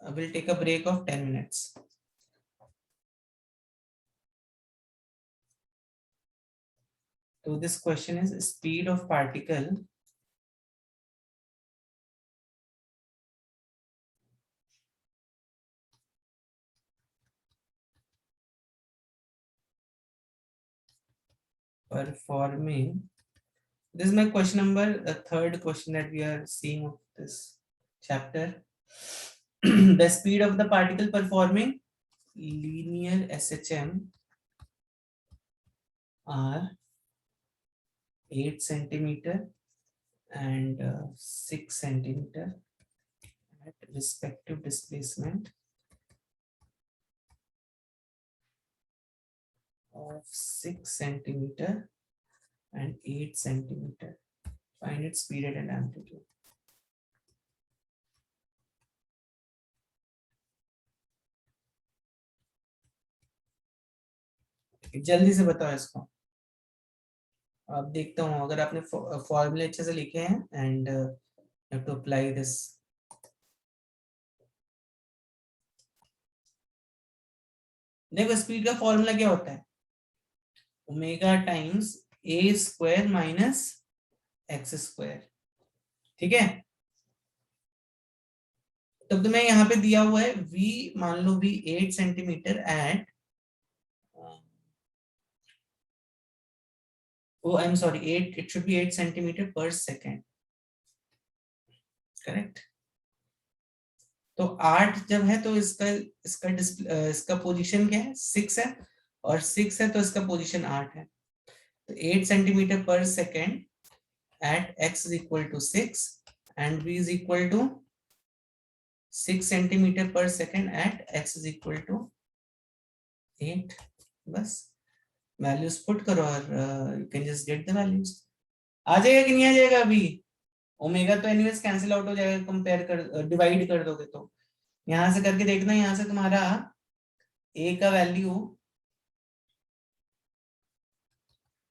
will take a break of 10 minutes. तो this question is speed of particle performing, this is my question number third question that we are seeing of this chapter. The speed of the particle performing linear SHM are 8 centimeter and 6 centimeter at respective displacement of 6 centimeter and 8 centimeter. Find its period and amplitude. जल्दी से बताओ इसको। अब देखता हूँ अगर आपने फॉर्मूले अच्छे से लिखे हैं and have to apply this. देखो स्पीड का फॉर्मूला क्या होता है, omega times a square minus x square. ठीक है, तब तो मैं यहाँ पे दिया हुआ है v, मान लो v 8 centimetre at, oh I'm sorry, 8, it should be 8 centimeter per second, correct. तो 8 जब है तो इसका इसका पोजीशन क्या है, 6 है, और 6 है तो इसका पोजीशन 8 है। तो 8 सेंटीमीटर पर second at x is equal to 6 and v is equal to 6 centimetre पर second at x is equal to 8। बस वैल्यूज पुट करो और you can just get the values. आ जाएगा कि नहीं आ जाएगा? अभी ओमेगा तो एनीवेज कैंसिल आउट हो जाएगा, कंपेयर कर डिवाइड कर दोगे तो। यहां से करके देखना, यहां से तुम्हारा a का वैल्यू,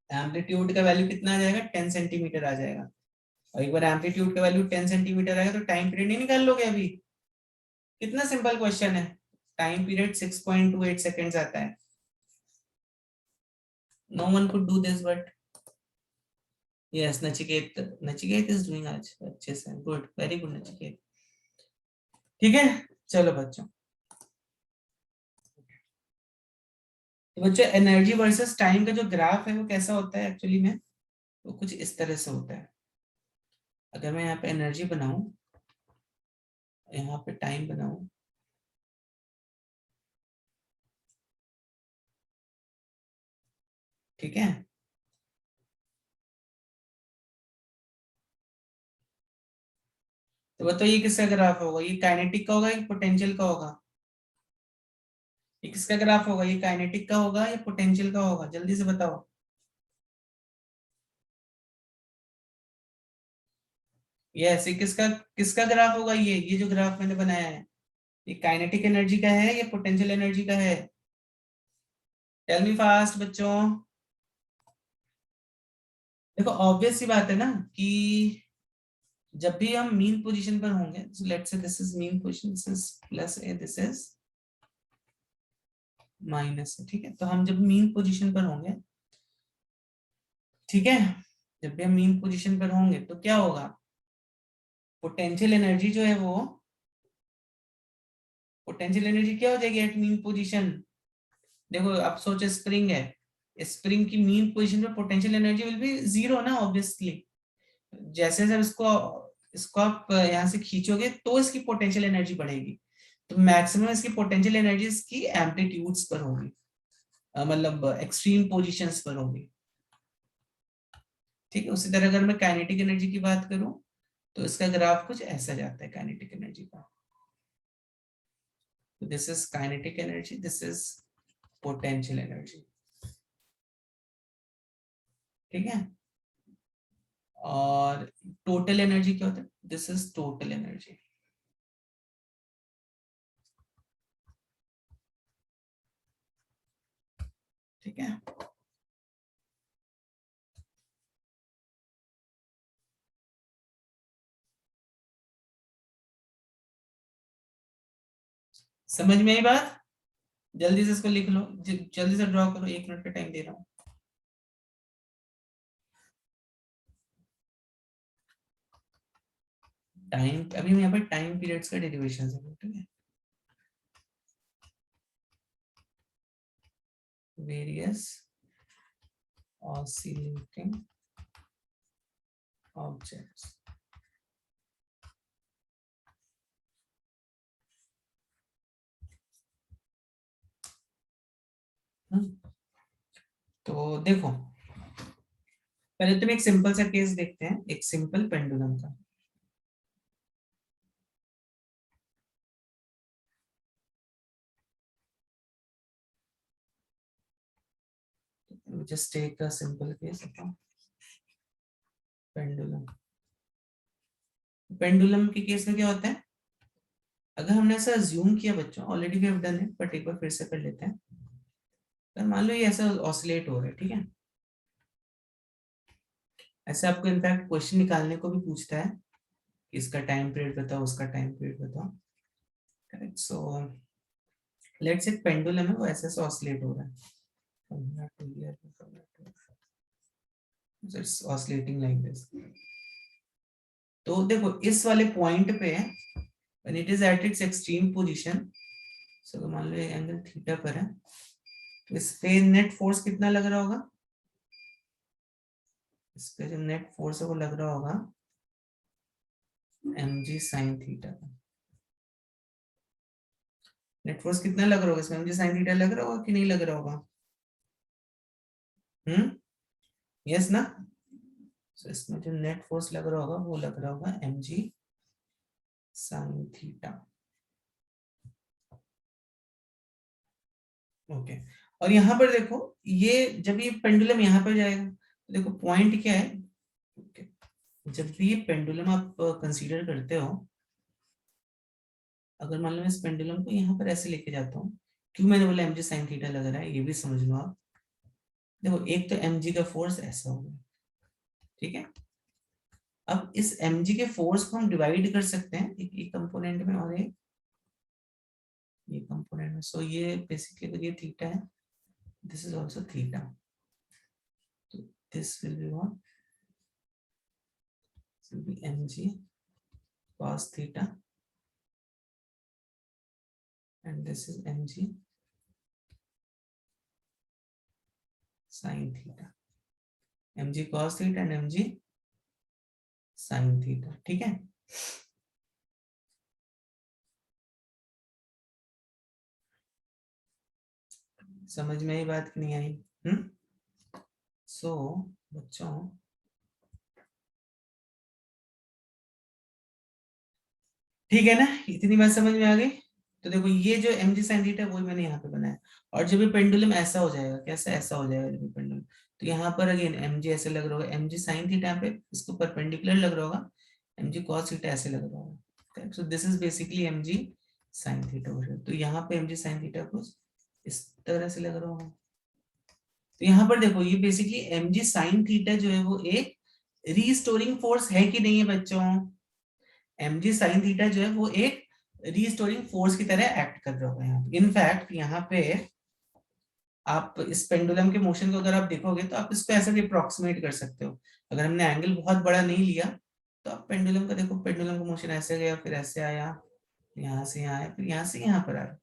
एम्पलीट्यूड का वैल्यू कितना आ जाएगा, 10 सेंटीमीटर आ जाएगा। और एक बार एम्पलीट्यूड का वैल्यू 10 सेंटीमीटर आएगा तो टाइम पीरियड नहीं निकाल लोगे अभी? कितना सिंपल क्वेश्चन है, टाइम पीरियड 6.28 सेकेंड्स आता है। No one could do this but yes Nachiket, Nachiket is doing आज अच्छे से, गुड, वेरी गुड नचिकेत। ठीक है, चलो बच्चों, तो बच्चों एनर्जी वर्सेस टाइम का जो ग्राफ है वो कैसा होता है एक्चुअली में, वो कुछ इस तरह से होता है। अगर मैं यहाँ पे एनर्जी बनाऊं, यहाँ पे टाइम बनाऊं, ठीक है, तो बताओ ये किसका ग्राफ होगा, ये काइनेटिक का होगा या पोटेंशियल का होगा? ये किसका ग्राफ होगा, ये काइनेटिक का होगा या पोटेंशियल का होगा? जल्दी से बताओ। यस, ये किसका किसका ग्राफ होगा? ये जो ग्राफ मैंने बनाया है, ये काइनेटिक एनर्जी का है या पोटेंशियल एनर्जी का है? टेल मी फास्ट बच्चों। देखो ऑब्वियस सी बात है ना कि जब भी हम मीन पोजीशन पर होंगे, so let's say this is mean position, this is plus a, this is minus, ठीक है, तो हम जब मीन पोजीशन पर होंगे, ठीक है, जब भी हम मीन पोजीशन पर होंगे तो क्या होगा, पोटेंशियल एनर्जी जो है वो, पोटेंशियल एनर्जी क्या हो जाएगी एट मीन पोजीशन? देखो आप सोचो स्प्रिंग है, स्प्रिंग की मीन पोजीशन पर potential energy will be zero ना ऑब्वियसली। जैसे जब इसको इसको आप यहाँ से खींचोगे तो इसकी पोटेंशियल एनर्जी बढ़ेगी, तो मैक्सिमम इसकी पोटेंशियल एनर्जी इसकी एम्पलीट्यूड्स पर होगी, मतलब एक्सट्रीम पोजीशंस पर होगी। ठीक है, उसी तरह अगर मैं काइनेटिक एनर्जी की बात करूं तो इसका ग्राफ कुछ ऐसा जाता है काइनेटिक एनर्जी का। This is kinetic energy, this is potential energy. ठीक है, और टोटल एनर्जी क्या होता है, दिस इज टोटल एनर्जी। ठीक है, समझ में आई बात? जल्दी से इसको लिख लो, जल्दी से ड्रॉ करो, 1 मिनट का टाइम दे रहा हूं। टाइम अभी यहाँ पर टाइम पीरियड्स का डेरिवेशन है। ठीक है, वेरियस oscillating objects। तो देखो, पहले तुम एक सिंपल सा केस देखते हैं, एक सिंपल पेंडुलम का। Just take a simple case of pendulum. Pendulum के केस में क्या होता है, अगर हमने ऐसा अज्यूम किया बच्चों, already we have done it but एक बार फिर से कर लेते हैं। तो मान लो ये ऐसा ऑसिलेट हो रहा है, ठीक है, ऐसे आपको इनफैक्ट क्वेश्चन निकालने को भी पूछता है, इसका टाइम पीरियड बताओ, उसका टाइम पीरियड बताओ। करेक्ट, सो लेट्स एक पेंडुलम है, वो ऐसे ऑसिलेट हो रहा है, इट्स ऑसिलेटिंग लाइक दिस। तो देखो इस वाले पॉइंट पे when it is at its extreme position, so मान लो ये एंगल थीटा पर है, तो इस पे नेट फोर्स कितना लग रहा होगा, इस पे जो नेट फोर्स है वो लग रहा होगा mg sin थीटा का। नेट फोर्स कितना लग रहा होगा इसमें, mg sin थीटा लग रहा होगा कि नहीं लग रहा होगा? यस ना? so इसमें जो नेट फोर्स लग रहा होगा वो लग रहा होगा mg sin थीटा। ओके, और यहाँ पर देखो, ये जब ये पेंडुलम यहाँ पर जाएगा तो देखो पॉइंट क्या है, okay. जब भी ये पेंडुलम आप कंसीडर करते हो, अगर मान लो मैं इस पेंडुलम को यहाँ पर ऐसे लेके जाता हूँ, क्यों मैंने बोला mg sin थीटा लग रहा है ये भी समझ लो आप। देखो एक तो mg का फोर्स ऐसा होगा, ठीक है, अब इस mg के फोर्स को हम डिवाइड कर सकते हैं एक कंपोनेंट में और एक ये कंपोनेंट में। सो ये बेसिकली अगर ये थीटा है, this is also theta, so this will be what, this will be mg cos theta and this is mg sin theta, mg cos theta and mg sin theta। ठीक है, समझ में आई बात कि नहीं आई? सो बच्चों ठीक है ना, इतनी बात समझ में आ गई? तो देखो ये जो mg sin थीटा वो मैंने यहाँ पे बनाया, और जब ये पेंडुलम ऐसा हो जाएगा, कैसा ऐसा हो जाएगा जब ये पेंडुलम, तो यहाँ पर अगेन mg ऐसे लग रहा होगा, mg sin थीटा पे इसको परपेंडिकुलर लग रहा होगा, mg cos थीटा ऐसे लग रहा होगा। सो this is basically mg sin theta. तो यहाँ पे mg sin थीटा कुछ इस तरह से लग रहा होगा। तो यहाँ पर देखो ये बेसिकली mg sin थीटा जो है वो एक रीस्टोरिंग फोर्स है कि नहीं है बच्चों? mg sin थीटा जो है वो एक रीस्टोरिंग फोर्स की तरह एक्ट कर रहा होगा यहाँ पे। इनफैक्ट यहाँ पे आप इस पेंडुलम के मोशन को अगर आप देखोगे तो आप इसको ऐसे भी अप्रोक्सीमेट कर सकते हो। अगर हमने एंगल बहुत बड़ा नहीं लिया तो आप पेंडुलम का देखो, पेंडुलम का मोशन ऐसे गया, फिर ऐसे आया, यहाँ से यहाँ आया, फिर यहाँ से यहाँ पर आया।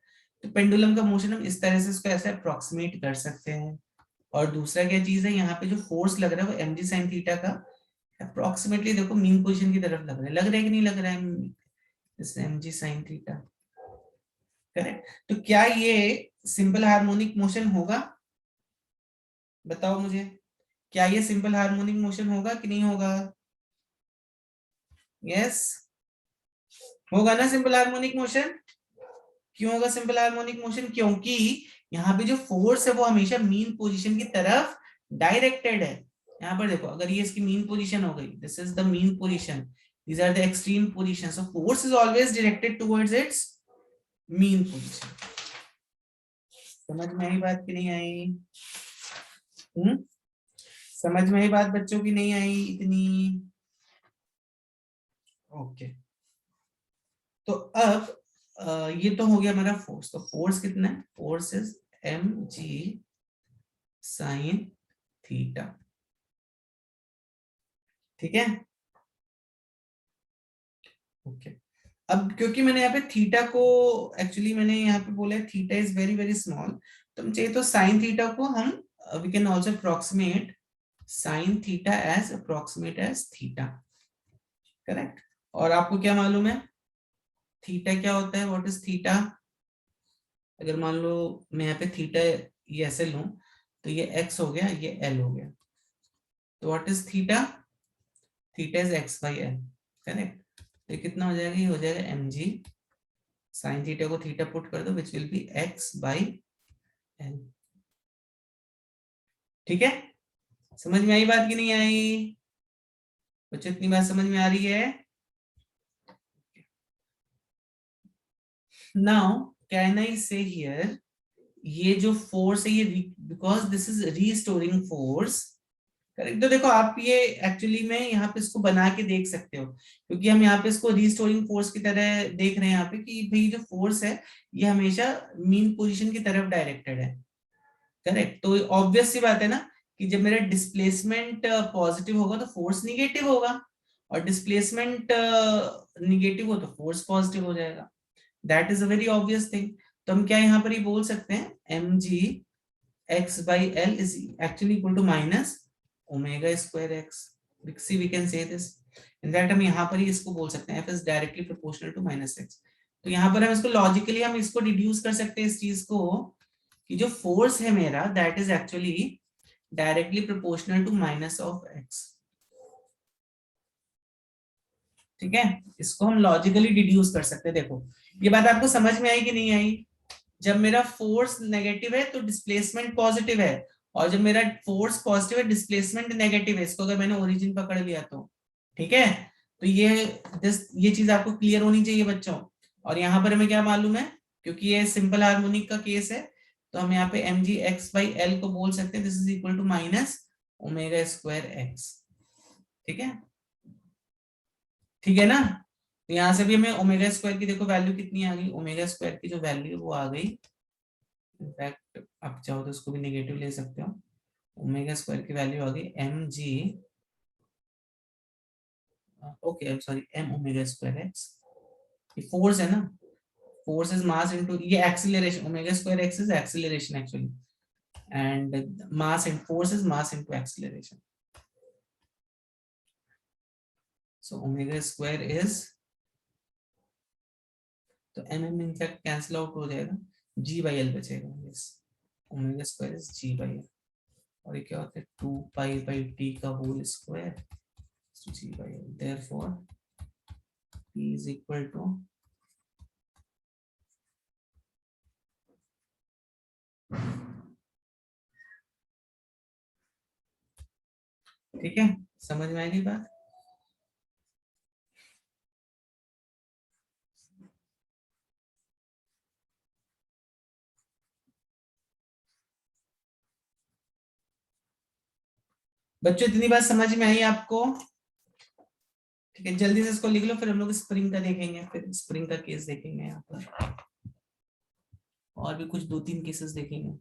तो पेंडुलम का मोशन हम इस तरह से इसको ऐसे अप्रोक्सीमेट कर सकते हैं। और दूसरा क्या चीज है, यहाँ पे जो फोर्स लग रहा है वो mg sin थीटा का अप्रोक्सीमेटली देखो मीन पोजीशन की तरफ लग रहा है कि नहीं लग रहा है, इस mg sin थीटा, करेक्ट। तो क्या ये सिंपल हार्मोनिक मोशन होगा, बताओ मुझे, क्या ये सिंपल हार्मोनिक मोशन होगा कि नहीं होगा? यस, होगा ना सिंपल हार्मोनिक मोशन। क्यों होगा सिंपल हार्मोनिक मोशन? क्योंकि यहाँ पे जो फोर्स है वो हमेशा मीन पोजीशन की तरफ डायरेक्टेड है। यहाँ पर देखो, अगर ये इसकी मीन पोजीशन हो गई, this is the mean position, these are the extreme position, so force is always directed towards its mean position. समझ में आई बात कि नहीं आई? समझ में आई बात बच्चों की नहीं आई इतनी? ओके, तो अब ये तो हो गया हमारा फोर्स। तो फोर्स कितना है? Force is mg sin theta, ठीक है। ओके, अब क्योंकि मैंने यहाँ पे थीटा को, एक्चुअली मैंने यहाँ पे बोला है theta is very very small, तो हम चाहिए तो साइन थीटा को हम we can also approximate sine theta as approximate as theta, correct. और आपको क्या मालूम है थीटा क्या होता है? What is theta? अगर मान लो मैं यहाँ पे थीटा ये ऐसे लूं, तो ये x हो गया, ये l हो गया, तो what is theta? Theta is x by l, correct. तो कितना हो जाएगा? ये हो जाएगा mg साइन थीटा को थीटा पुट कर दो, which will be x by l, ठीक है। समझ में आई बात कि नहीं आई बच्चों? इतनी बात समझ में आ रही है? नाउ कैन आई से हियर, ये जो फोर्स है ये because this is restoring force, correct. तो देखो आप ये एक्चुअली में यहाँ पे इसको बना के देख सकते हो, क्योंकि हम यहाँ पे इसको रीस्टोरिंग फोर्स की तरह देख रहे हैं यहाँ पे कि भाई जो फोर्स है ये हमेशा मीन पोजीशन की तरफ डायरेक्टेड है, करेक्ट। तो ऑब्वियस सी बात है ना कि जब मेरा डिस्प्लेसमेंट पॉजिटिव होगा तो फोर्स निगेटिव होगा, और डिस्प्लेसमेंट निगेटिव हो तो फोर्स पॉजिटिव हो जाएगा। That is a very obvious thing. तो हम क्या यहाँ पर ही बोल सकते हैं mg x by l is actually equal to minus omega square x, see we can say this, in fact हम यहाँ पर ही इसको बोल सकते हैं f is directly proportional to minus x। तो यहाँ पर हम इसको लॉजिकली हम इसको डिड्यूस कर सकते हैं इस चीज को कि जो फोर्स है मेरा that is actually directly proportional to minus of x, ठीक है। इसको हम लॉजिकली डिड्यूस कर सकते हैं। देखो ये बात आपको समझ में आई कि नहीं आई? जब मेरा फोर्स नेगेटिव है तो डिस्प्लेसमेंट पॉजिटिव है, और जब मेरा फोर्स पॉजिटिव है डिस्प्लेसमेंट नेगेटिव है, इसको अगर मैंने ओरिजिन पकड़ लिया तो, ठीक है। तो ये चीज आपको क्लियर होनी चाहिए बच्चों। और यहाँ पर हमें क्या मालूम है, क्योंकि ये सिंपल हार्मोनिक का केस है, तो हम यहाँ पे mg x by l को बोल सकते हैं this is equal to minus omega square x, ठीक है। ठीक है ना? तो यहाँ से भी हमें ओमेगा स्क्वायर की देखो वैल्यू कितनी आ गई, ओमेगा स्क्वायर की जो वैल्यू है वो आ गई, इनफैक्ट आप चाहो तो उसको भी नेगेटिव ले सकते हो, ओमेगा स्क्वायर की वैल्यू आ गई mg, okay I am sorry, m omega square x, ये फोर्स है ना, फोर्स इज मास इनटू ये acceleration, omega square x is acceleration actually, and mass and force is mass into acceleration, so omega square is, तो mm इनफैक्ट कैंसिल आउट हो जाएगा, g by l बचेगा, yes omega square is g by l, और ये क्या होता है 2 पाई बाई t का whole square g by l, therefore p is equal to ठीक है। समझ में आएगी बात? बच्चों इतनी बात समझ में आई आपको? ठीक है, जल्दी से इसको लिख लो, फिर हम लोग स्प्रिंग का देखेंगे, फिर स्प्रिंग का केस देखेंगे यहाँ पर, और भी कुछ 2-3 केसेस देखेंगे।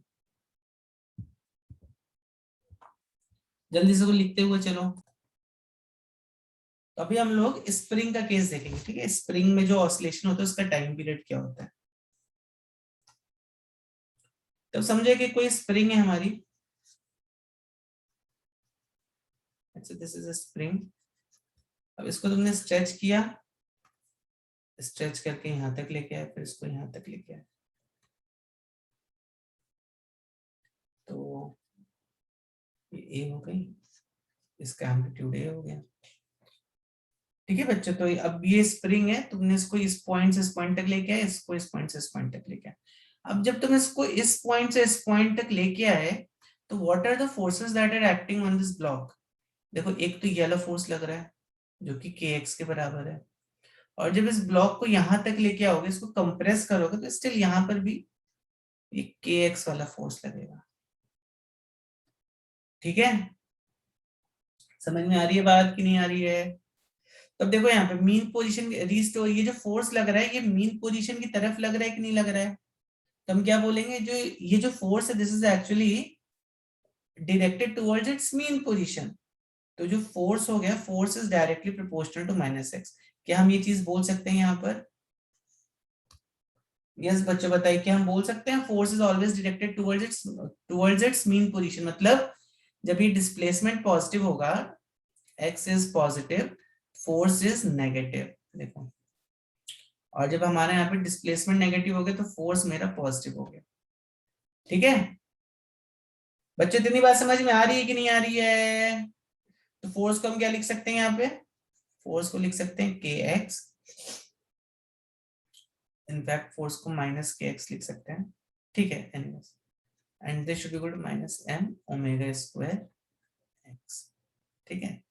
जल्दी से को लिखते हुए चलो। तो अभी हम लोग स्प्रिंग का केस देखेंगे, ठीक है। स्प्रिंग में जो ऑसिलेशन होता है उसका टाइम पीरियड क्या होता है। तब समझे कि कोई स्प्रिंग है हमारी, अच्छा दिस इज अ स्प्रिंग, अब इसको तुमने स्ट्रेच किया, स्ट्रेच करके यहां तक लेके आए, फिर इसको यहां तक लेके आए, तो ये ए हो गई, इसका एम्पलीट्यूड ए हो गया। ठीक है बच्चों, तो अब ये स्प्रिंग है, तुमने इसको इस पॉइंट से इस पॉइंट तक लेके आए, इसको इस पॉइंट से इस पॉइंट तक लेके आए। अब जब तुम इसको इस पॉइंट से इस पॉइंट तक लेके आए, तो what are the forces that are acting on this block? देखो एक तो येलो फोर्स लग रहा है जो कि kx के बराबर है, और जब इस ब्लॉक को यहां तक लेके आओगे, इसको कंप्रेस करोगे, तो स्टिल यहां पर भी ये kx वाला फोर्स लगेगा। ठीक है, समझ में आ रही है बात कि नहीं आ रही है? तब देखो यहाँ पे मीन पोजीशन रीस्टोर, ये जो फोर्स लग रहा है ये मीन पोजीशन की तरफ लग रहा है कि नहीं लग रहा है? तो हम क्या बोलेंगे, जो ये जो फोर्स है this is actually directed towards its mean position. तो जो फोर्स हो गया, force is directly proportional to -x। क्या हम ये चीज बोल सकते हैं यहाँ पर? यस बच्चों बताइए, क्या हम बोल सकते हैं force is always directed towards its mean position? मतलब जब ये डिस्प्लेसमेंट पॉजिटिव होगा, x is positive, force is negative. देखो, और जब हमारे यहाँ पे डिस्प्लेसमेंट नेगेटिव हो गया, तो फोर्स मेरा पॉजिटिव हो गया। ठीक है बच्चों, इतनी बात समझ में आ रही है कि नहीं आ रही है? तो फोर्स को हम क्या लिख सकते हैं यहाँ पे? फोर्स को लिख सकते हैं kx, इनफैक्ट फोर्स को -kx लिख सकते हैं। ठीक है, anyways, and this should be equal to -m omega square x। ठीक है,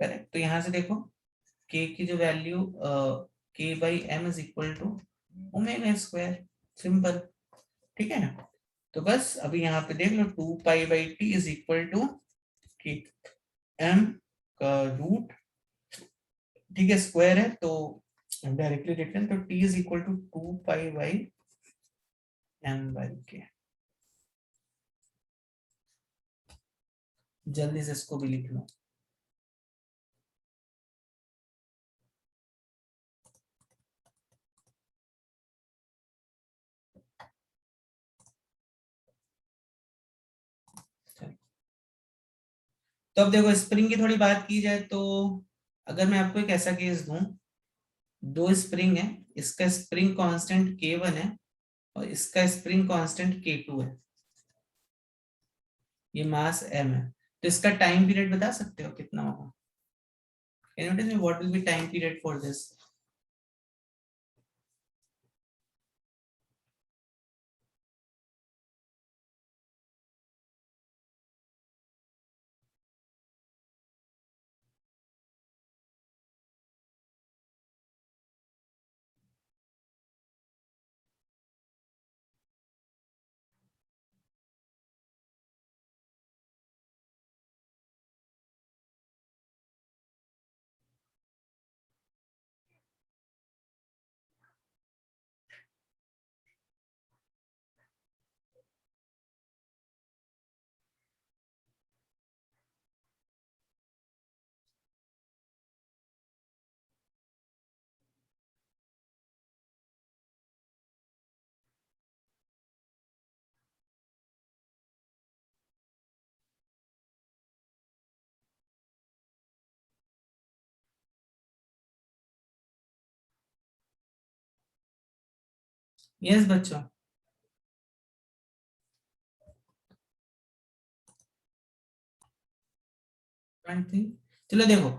करेक्ट। तो यहां से देखो k की जो value k/m is equal to omega square, simple. ठीक है ना? तो बस अभी यहाँ पे देख लो, 2π/t is equal to m का रूट, ठीक है, स्क्वायर है तो डायरेक्टली लिखते हैं, तो t is equal to 2π/m/k। जल्दी से इसको भी लिख लो। तो अब देखो स्प्रिंग की थोड़ी बात की जाए, तो अगर मैं आपको एक ऐसा केस दूं, दो स्प्रिंग है, इसका स्प्रिंग कांस्टेंट k1 है और इसका स्प्रिंग कांस्टेंट k2 है, ये मास m है, तो इसका टाइम पीरियड बता सकते हो कितना होगा? Can you tell me what will be time period for this? Yes बच्चों, चलो देखो,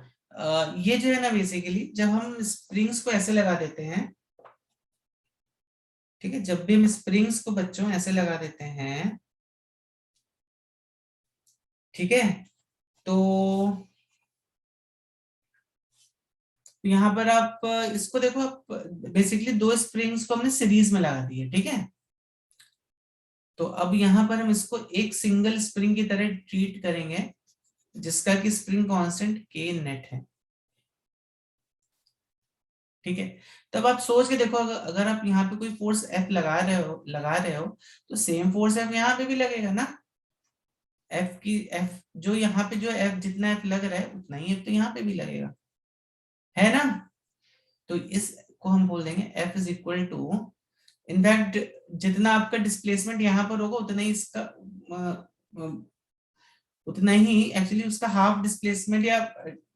ये जो है ना, बेसिकली जब हम स्प्रिंग्स को ऐसे लगा देते हैं, ठीक है, जब भी हम स्प्रिंग्स को बच्चों ऐसे लगा देते हैं, ठीक है, तो यहाँ पर आप इसको देखो, आप बेसिकली दो स्प्रिंग्स को हमने सीरीज में लगा दिए, ठीक है, तो अब यहाँ पर हम इसको एक सिंगल स्प्रिंग की तरह ट्रीट करेंगे, जिसका कि स्प्रिंग कांस्टेंट k नेट है। ठीक है, तब आप सोच के देखो, अगर आप यहाँ पे कोई फोर्स F लगा रहे हो तो सेम फोर्स F यहाँ पे भी लगेगा ना। F जो यहाँ पे जो F जितना F लग रहा है उतना ही F तो यहाँ पे भी लगेगा, है ना? तो इसको हम बोल देंगे F is equal to, in fact जितना आपका डिस्प्लेसमेंट यहाँ पर होगा उतना ही इसका उतना ही एक्चुअली उसका हाफ डिस्प्लेसमेंट या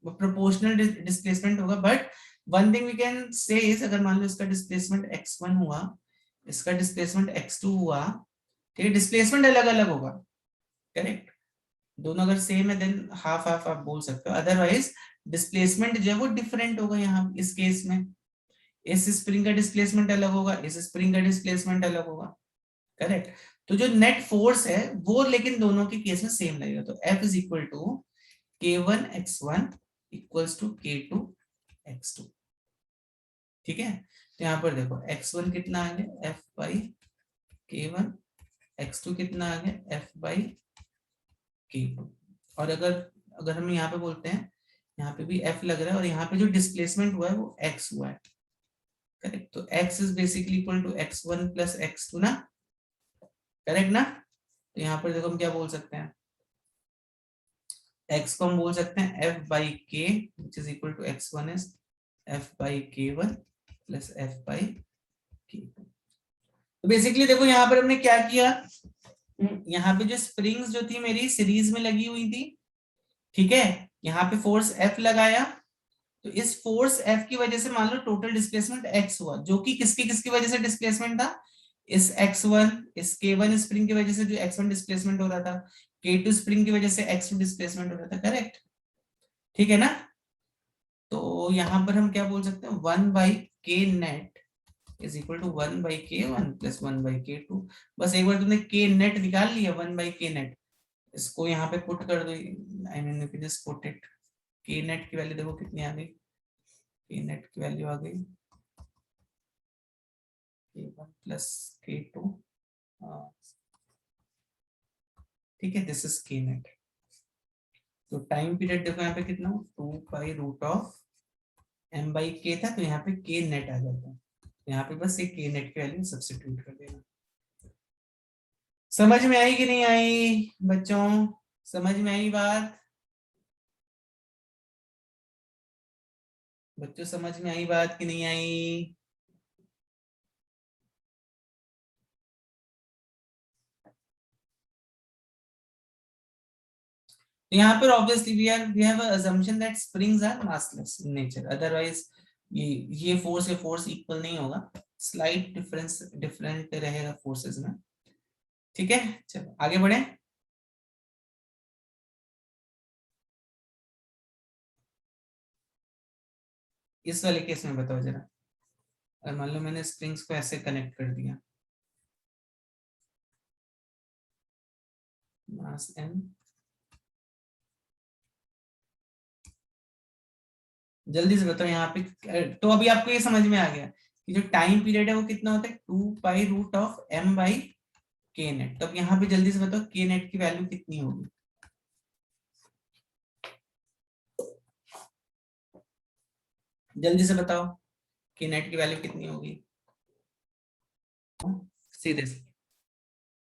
प्रोपोर्शनल डिस्प्लेसमेंट होगा, but one thing we can say is, अगर मान लो इसका डिस्प्लेसमेंट x1 हुआ, इसका डिस्प्लेसमेंट x2 हुआ, ठीक है, डिस्प्लेसमेंट अलग अलग होगा, करेक्ट, दोनों अगर सेम है देन हाफ हाफ आप बोल सकते हो, अदरवाइज डिस्प्लेसमेंट जो है वो डिफरेंट होगा यहाँ इस केस में, इस स्प्रिंग का डिस्प्लेसमेंट अलग होगा, इस स्प्रिंग का डिस्प्लेसमेंट अलग होगा, करेक्ट। तो जो नेट फोर्स है वो लेकिन दोनों के केस में सेम लगेगा, तो F is equal to K1 x1 equals to K2 x2, ठीक है। तो यहाँ पर देखो x1 कितना आ गया F बाई K1, x2 कितना आ गया F बाई K2, और अगर अगर हम यहाँ पे बोलते हैं, यहाँ पे भी F लग रहा है और यहाँ पे जो डिस्प्लेसमेंट हुआ है वो x हुआ है, करेक्ट। तो x is basically equal to x1 plus x2 ना, करेक्ट ना। तो यहाँ पर देखो हम क्या बोल सकते हैं, x को हम बोल सकते हैं f by k which is equal to x1 is f by k1 plus f by k2। तो बेसिकली देखो यहाँ पर हमने क्या किया, यहाँ पे जो स्प्रिंग्स जो थी मेरी सीरीज में लगी हुई थी, ठीक है, यहाँ पे फोर्स F लगाया, तो इस फोर्स F की वजह से मान लो टोटल डिस्प्लेसमेंट x हुआ, जो कि किसकी वजह से डिस्प्लेसमेंट था, इस x1, इस k1 स्प्रिंग की वजह से जो x1 डिस्प्लेसमेंट हो रहा था, k2 स्प्रिंग की वजह से x2 डिस्प्लेसमेंट हो रहा था, करेक्ट, ठीक है ना। तो यहाँ पर हम क्या बोल सकते हैं, 1 by k net is equal to 1 by k1 plus 1 by k2। बस एक बार तुमने k नेट निकाल लिया, 1 बाई k नेट, इसको यहाँ पे पुट कर दो, I mean you can just put it, k net की वैल्यू देखो कितनी आ गई, k नेट की वैल्यू आ गई k1 प्लस k2, ठीक है, दिस इज k नेट। तो टाइम पीरियड देखो यहाँ पे कितना, 2 pi root of m by k था, तो यहाँ पे k नेट आ जाता है, यहाँ पे बस एक k नेट की वैल्यू सब्स्टिट्यूट कर देना। समझ में आई कि नहीं आई बच्चों, समझ में आई बात, बच्चों समझ में आई बात कि नहीं आई। यहाँ पर obviously we have a assumption that springs are massless in nature, otherwise ये फोर्स या फोर्स इक्वल नहीं होगा, स्लाइट डिफरेंट रहेगा फोर्सेस में, ठीक है। चलो आगे बढ़े, इस वाले केस में बताओ जरा, अगर मान लो मैंने स्प्रिंग्स को ऐसे कनेक्ट कर दिया, मास m, जल्दी से बताओ यहाँ पे, तो अभी आपको ये समझ में आ गया कि जो टाइम पीरियड है वो कितना होता है, 2 pi root of m by k net. तब यहाँ पे जल्दी से बताओ k नेट की वैल्यू कितनी होगी, जल्दी से बताओ k नेट की वैल्यू कितनी होगी, सीधे से।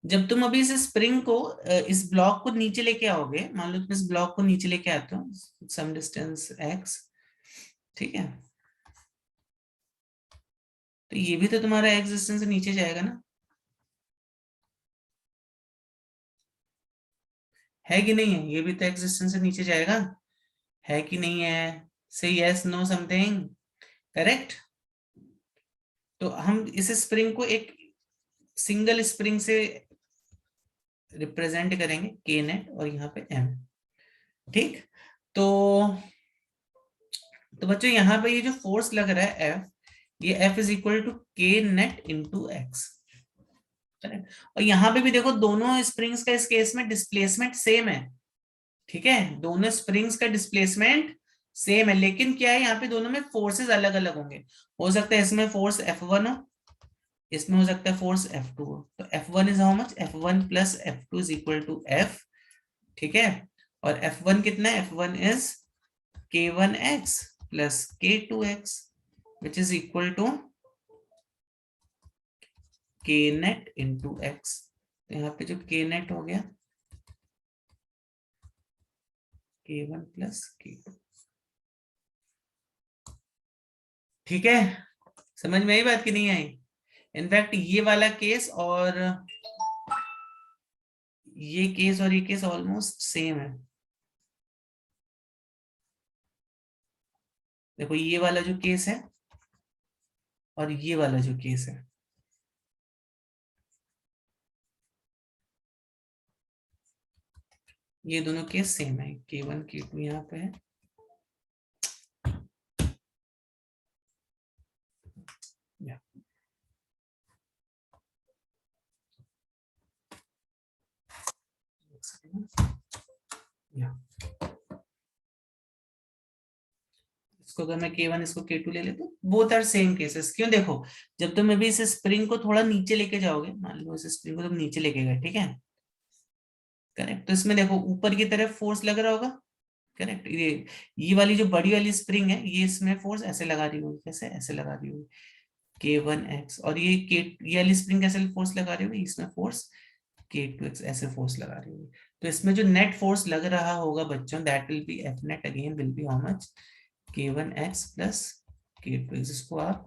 जब तुम अभी इस स्प्रिंग को इस ब्लॉक को नीचे लेके आओगे, मान लो तुम इस ब्लॉक को नीचे लेके आते हो सम डिस्टेंस x, ठीक है, तो ये भी तो तुम्हारा x डिस्टेंस से नीचे जाएगा ना, है कि नहीं है, ये भी तो x डिस्टेंस से नीचे जाएगा, है कि नहीं है, से यस नो समथिंग, करेक्ट। तो हम इस स्प्रिंग को एक सिंगल स्प्रिंग से रिप्रेजेंट करेंगे k नेट और यहाँ पे m, ठीक। तो बच्चों यहाँ पे ये जो फोर्स लग रहा है F, ये F is equal to k net into x, और यहाँ पे भी देखो दोनों स्प्रिंग्स का इस केस में डिस्प्लेसमेंट सेम है, ठीक है, दोनों स्प्रिंग्स का डिस्प्लेसमेंट सेम है, लेकिन क्या है यहाँ पे दोनों में फोर्सेस अलग अलग होंगे, हो सकता है इसमें फोर्स F1 हो, इसमें हो सकता है फोर्स F2 हो, तो F1 is how much, F1 plus F2 is equal to F, ठीक है, और F1 कितना है, F1 is K1x plus K2x which is equal to K net into x। तो यहाँ पे जो K नेट हो गया K1 प्लस K2, ठीक है, समझ में आई बात कि नहीं आई। इनफैक्ट ये वाला केस और ये केस और ये केस ऑलमोस्ट सेम है। देखो ये वाला जो केस है और ये वाला जो केस है, ये दोनों केस सेम है। K1 K2 यहाँ पे है। या इसको अगर मैं K1 इसको K2 ले लेता हूँ, बोथ आर सेम केसेस। क्यों? देखो जब तुम अभी इस स्प्रिंग को थोड़ा नीचे लेके जाओगे, मान लो इस स्प्रिंग को तुम नीचे लेके गए, ठीक है, करेक्ट, तो इसमें देखो ऊपर की तरफ फोर्स लग रहा होगा, करेक्ट। ये वाली जो बड़ी वाली स्प्रिंग है, ये इसमें फोर्स ऐसे लगा रही होगी, कैसे ऐसे लगा रही होगी K1x, और ये वाली स्प्रिंग कैसे फोर्स लगा रही होगी, इसमें फोर्स K2x ऐसे फोर्स लगा रही होगी। तो इसमें जो नेट फोर्स लग रहा होगा बच्चों, that will be F net again will be how much, K1x plus K2x, इसको आप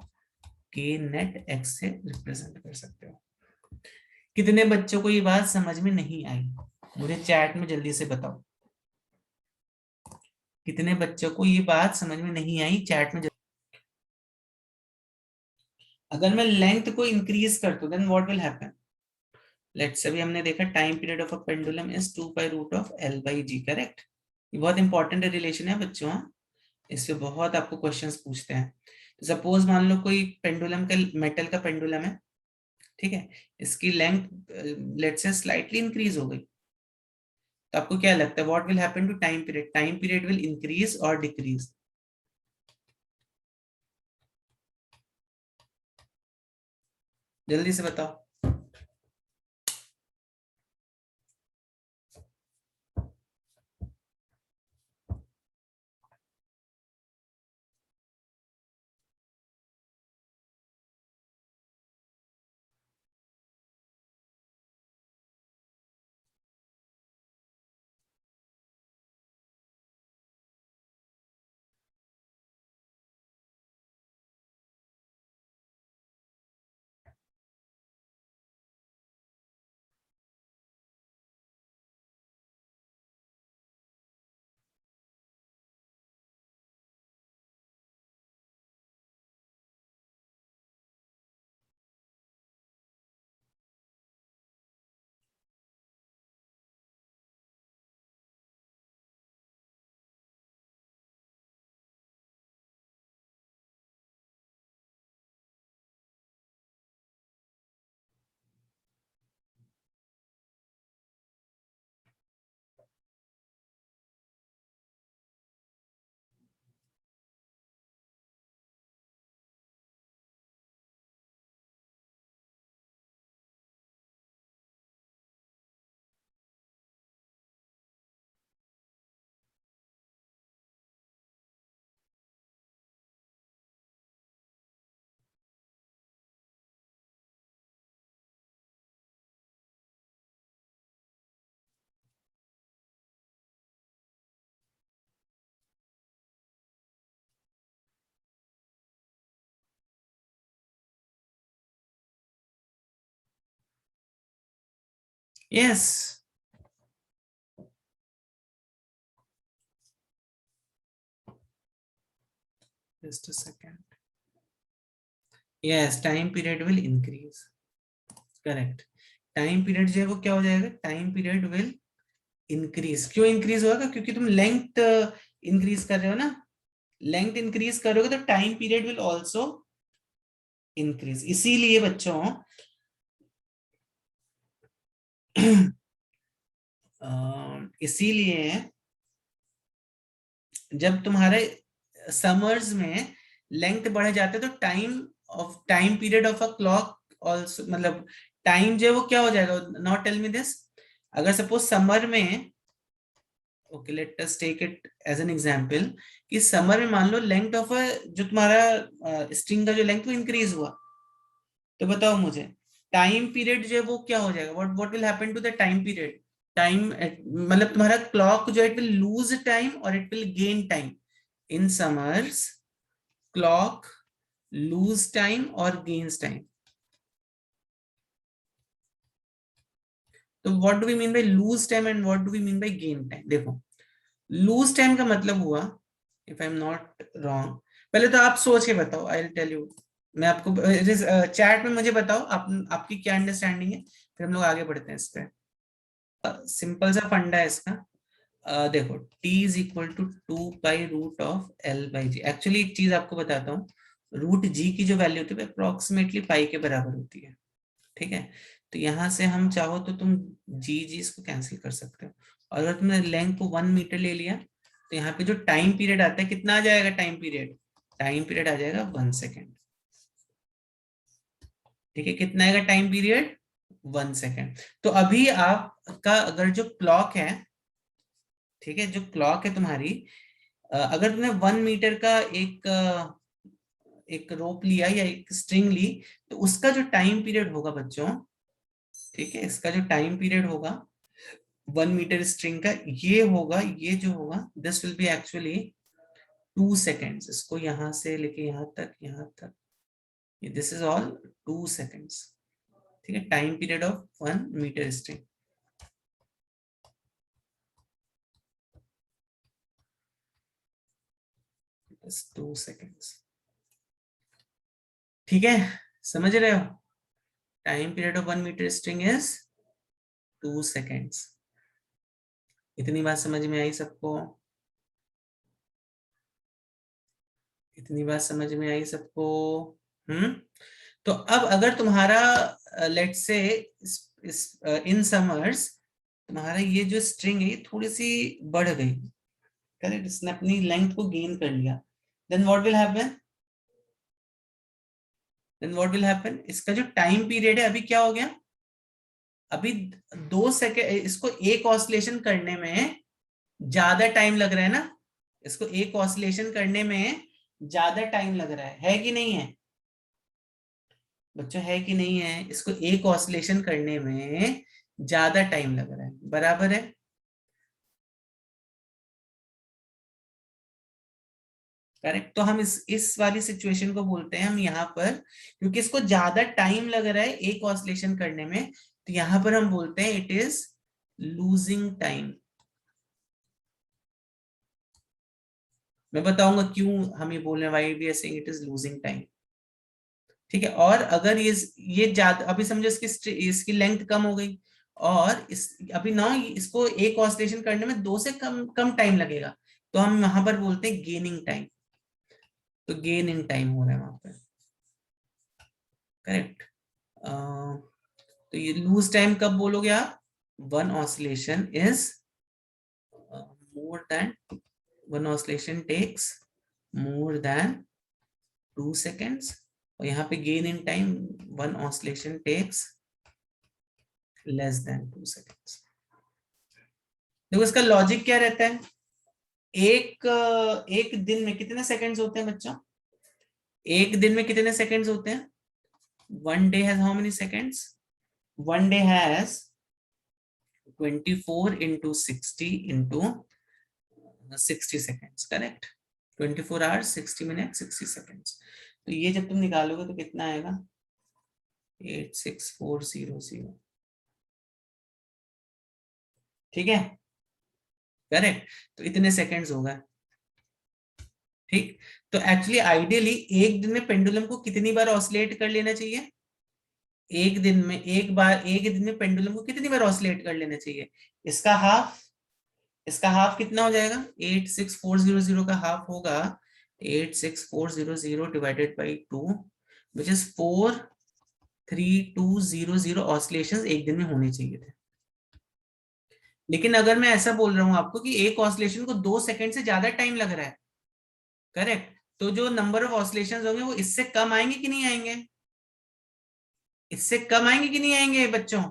K net x से रिप्रेजेंट कर सकते हो। कितने बच्चों को ये बात समझ में नहीं आई, मुझे चैट में जल्दी से बताओ। कितने बच्चों को ये बात समझ में नहीं आई, चैट में अगर मैं लेंथ को इंक्रीज कर दूं then what will happen. Let's अभी हमने देखा time period of a pendulum is 2 pi root of L by g, correct. ये बहुत इंपॉर्टेंट रिलेशन है बच्चों, इससे बहुत आपको क्वेश्चंस पूछते हैं। तो सपोज मान लो कोई पेंडुलम का, मेटल का पेंडुलम है, ठीक है, इसकी length let's say slightly increase हो गई, तो आपको क्या लगता है what will happen to time period? Time period will increase और डिक्रीज? जल्दी से बताओ। Yes, just a second, yes time period will increase, correct. Time period जो है वो क्या हो जाएगा, टाइम पीरियड विल इंक्रीज। क्यों इंक्रीज होगा? क्योंकि तुम लेंथ इंक्रीज कर रहे हो ना, लेंथ इंक्रीज करोगे तो time period will also increase. इसीलिए बच्चों इसीलिए जब तुम्हारे समर्स में लेंथ बढ़ जाते तो time period of a clock also, मतलब टाइम जो है वो क्या हो जाएगा, नॉट टेल मी दिस। अगर सपोज समर में, okay let us take it as an example, कि समर में मान लो लेंथ ऑफ जो तुम्हारा स्ट्रिंग का जो लेंथ वो इंक्रीज हुआ, तो बताओ मुझे टाइम पीरियड जो है वो क्या हो जाएगा, what will happen to the time period? Time मतलब तुम्हारा क्लॉक जो इट विल लूज टाइम और it will gain time. In summers clock lose time और गेन्स टाइम। तो what do we mean by lose time and what do we mean by gain time? देखो, लूज टाइम का मतलब हुआ, if I am not wrong, पहले तो आप सोच के बताओ, आई विल टेल यू, मैं आपको चैट में मुझे बताओ आपकी क्या अंडरस्टैंडिंग है, फिर हम लोग आगे बढ़ते हैं इस पे। सिंपल सा फंडा है इसका। देखो, t is equal to 2 pi root of L/G। Actually एक चीज आपको बताता हूँ, रूट जी की जो वैल्यू होती है अप्रोक्सीमेटली पाई के बराबर होती है, ठीक है। तो यहां से हम चाहो तो तुम जी जी इसको कैंसिल कर सकते हो, और अगर तुमने लेंथ को 1 मीटर ले लिया तो यहाँ पे जो टाइम पीरियड आता है कितना आ जाएगा? टाइम पीरियड आ जाएगा 1 सेकेंड, ठीक है। कितना आएगा टाइम पीरियड? 1 सेकेंड। तो अभी आपका अगर जो क्लॉक है, ठीक है, जो क्लॉक है तुम्हारी, अगर तुमने 1 मीटर का एक रोप लिया या एक स्ट्रिंग ली, तो उसका जो टाइम पीरियड होगा बच्चों, ठीक है, इसका जो टाइम पीरियड होगा 1 मीटर स्ट्रिंग का, ये होगा, ये जो होगा this will be actually 2 seconds. इसको यहां से लेके यहां तक दिस इज ऑल 2 सेकेंड्स, ठीक है, time period of 1 metre string, 2 seconds, ठीक है। समझ रहे हो? Time period of 1 metre string is 2 seconds. इतनी बात समझ में आई सबको? इतनी बात समझ में आई सबको? तो अब अगर तुम्हारा लेट्स से इन समर्स तुम्हारा ये जो स्ट्रिंग है ये थोड़ी सी बढ़ गई, करेक्ट, इसने अपनी लेंथ को गेन कर लिया, देन व्हाट विल हैपन? इसका जो टाइम पीरियड है अभी क्या हो गया? अभी 2 सेकेंड, इसको एक ऑसिलेशन करने में ज्यादा टाइम लग रहा है ना, इसको एक ऑसिलेशन करने में ज्यादा टाइम लग रहा है कि नहीं है बच्चों? है कि नहीं है? इसको एक ऑसिलेशन करने में ज्यादा टाइम लग रहा है, बराबर है? करेक्ट। तो हम इस वाली सिचुएशन को बोलते हैं हम यहाँ पर, क्योंकि इसको ज्यादा टाइम लग रहा है एक ऑसिलेशन करने में, तो यहां पर हम बोलते हैं इट इज लूजिंग टाइम। मैं बताऊंगा क्यों हम ये बोल रहे हैं, why we are saying it is losing time, ठीक है। और अगर ये ज्यादा, अभी समझो इसकी लेंथ कम हो गई, और इस अभी ना इसको एक ऑसिलेशन करने में 2 से कम कम टाइम लगेगा, तो हम वहां पर बोलते हैं गेनिंग टाइम। तो गेन इन टाइम हो रहा है वहां पर, करेक्ट। तो ये लूज टाइम कब बोलोगे आप? One oscillation is more than, one oscillation takes more than 2 seconds, और यहाँ पे gain in time one oscillation takes less than 2 seconds. देखो इसका लॉजिक क्या रहता है, एक दिन में कितने सेकंड्स होते हैं बच्चों? एक दिन में कितने सेकंड्स होते हैं? One day has how many seconds? One day has 24 into 60 into 60 seconds, correct. 24 hours 60 minutes 60 seconds। तो ये जब तुम निकालोगे तो कितना आएगा? 86400, ठीक है, करेक्ट। तो इतने सेकंड्स होगा, ठीक। तो एक्चुअली आइडियली एक दिन में पेंडुलम को कितनी बार ऑसिलेट कर लेना चाहिए? एक दिन में पेंडुलम को कितनी बार ऑसिलेट कर लेना चाहिए? इसका हाफ, इसका हाफ कितना हो जाएगा? 86400 का हाफ होगा 86400 divided by 2, which is 43200 oscillations एक दिन में होने चाहिए थे। लेकिन अगर मैं ऐसा बोल रहा हूं आपको कि एक ऑसिलेशन को 2 सेकंड से ज्यादा टाइम लग रहा है, करेक्ट, तो जो नंबर ऑफ ऑसिलेशंस होंगे वो इससे कम आएंगे कि नहीं आएंगे? इससे कम आएंगे कि नहीं आएंगे बच्चों?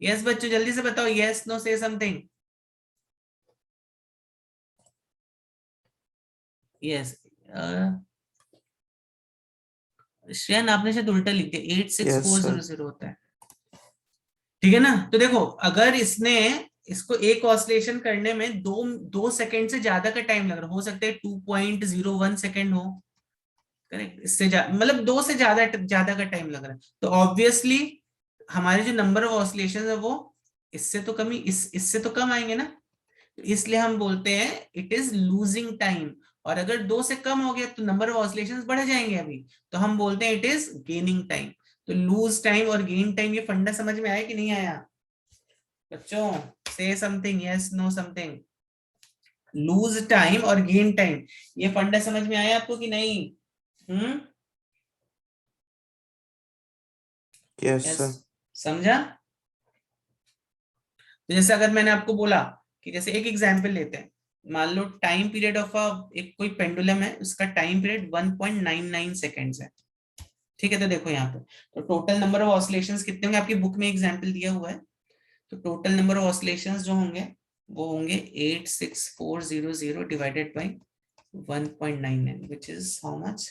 यस बच्चों, जल्दी से बताओ, yes no, say something. Yes, Shreyan आपने शायद उल्टा लिख दिया, 86400 होता है, ठीक है ना। तो देखो अगर इसको एक ऑसिलेशन करने में दो सेकंड से ज्यादा का टाइम लग रहा, हो सकता है 2.01 सेकंड हो, करेक्ट, इससे मतलब 2 से ज्यादा का टाइम लग रहा है, तो ऑब्वियसली हमारे जो नंबर ऑफ ऑसिलेशन है वो इससे तो कम ही इससे तो कम आएंगे ना, तो इसलिए हम बोलते हैं इट इज लूजिंग टाइम। और अगर 2 से कम हो गया तो नंबर ऑफ ऑसिलेशंस बढ़ जाएंगे अभी, तो हम बोलते हैं इट इज गेनिंग टाइम। तो लूज टाइम और गेन टाइम, ये फंडा समझ में आया कि नहीं आया बच्चों? Say something, yes no something. Lose time और गेन टाइम, ये फंडा समझ में आया आपको कि नहीं? Yes yes, sir. समझा? तो जैसे अगर मैंने आपको बोला कि जैसे एक एग्जांपल लेते हैं, मान लो टाइम पीरियड ऑफ एक कोई पेंडुलम है, उसका टाइम पीरियड 1.99 सेकेंड्स है, ठीक है? तो देखो यहाँ पे, तो टोटल नंबर ऑफ ऑसिलेशंस कितने होंगे? आपकी बुक में एग्जांपल दिया हुआ है। तो टोटल नंबर ऑफ ऑसिलेशंस जो होंगे वो होंगे 86400 divided by 1.99, which is how much?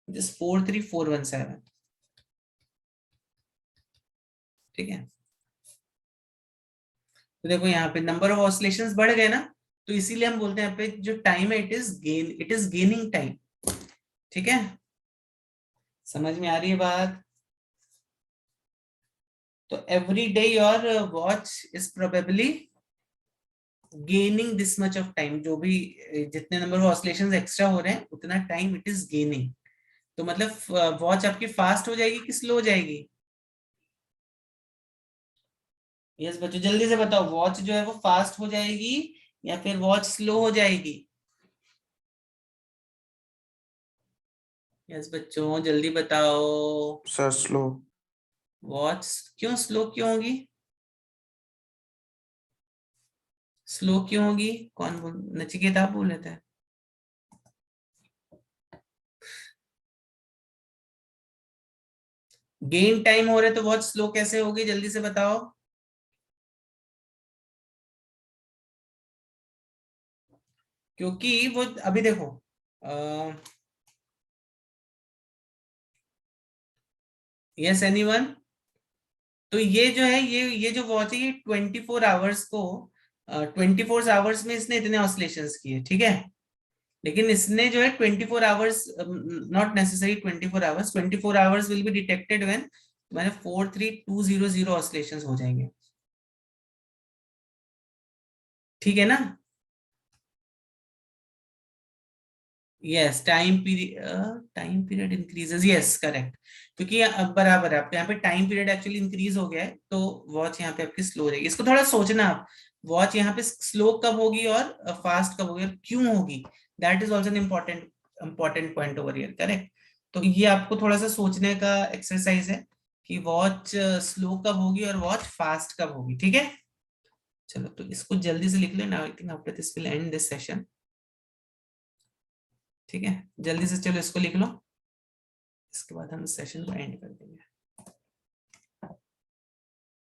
It is 43417, ठीक है? तो देखो यहाँ पे नंबर ऑफ ऑसिलेशंस बढ़ गए ना, तो इसीलिए हम बोलते हैं यहाँ पे जो टाइम है इट इज गेनिंग टाइम, ठीक है? समझ में आ रही है बात? तो every day your watch is probably gaining this much of time, जो भी जितने नंबर ऑफ ऑसिलेशंस एक्स्ट्रा हो रहे हैं उतना टाइम इट इज गेनिंग। तो मतलब वॉच आपकी फास्ट हो जाएगी कि स्लो हो जाएगी? यस बच्चों, जल्दी से बताओ, वॉच जो है वो फास्ट हो जाएगी या फिर वॉच स्लो हो जाएगी? यस बच्चों, जल्दी बताओ। Sir slow. वॉच क्यों स्लो क्यों होगी? स्लो क्यों होगी? कौन बोल, नचिकेत आप बोल रहे थे? गेन टाइम हो रहे तो वॉच स्लो कैसे होगी, जल्दी से बताओ। क्योंकि वो अभी देखो यस एनीवन, तो ये जो है ये जो वॉच है ये 24 आवर्स को 24 आवर्स में इसने इतने ऑसिलेशंस किए, ठीक है? लेकिन इसने जो है 24 hours, not necessary 24 hours, 24 hours will be detected when मैंने 43200 ऑसिलेशंस हो जाएंगे, ठीक है ना? Yes, time period increases, yes correct. क्योंकि अब बराबर है, आपके यहाँ पे टाइम पीरियड एक्चुअली इंक्रीज हो गया है, तो वॉच यहाँ पे आपकी स्लो हो जाएगी। इसको थोड़ा सोचना आप, वॉच यहाँ पे स्लो कब होगी और फास्ट कब होगी और क्यों होगी, that is also an important point over here, correct? तो ये आपको थोड़ा सा सोचने का एक्सरसाइज है कि वॉच स्लो कब होगी और वॉच फास्ट कब होगी, ठीक है? चलो तो इसको जल्दी से लिख लो ना, I think after this will and this session, ठीक है? जल्दी से चलो इसको लिख लो, इसके बाद हम सेशन को एंड कर देंगे।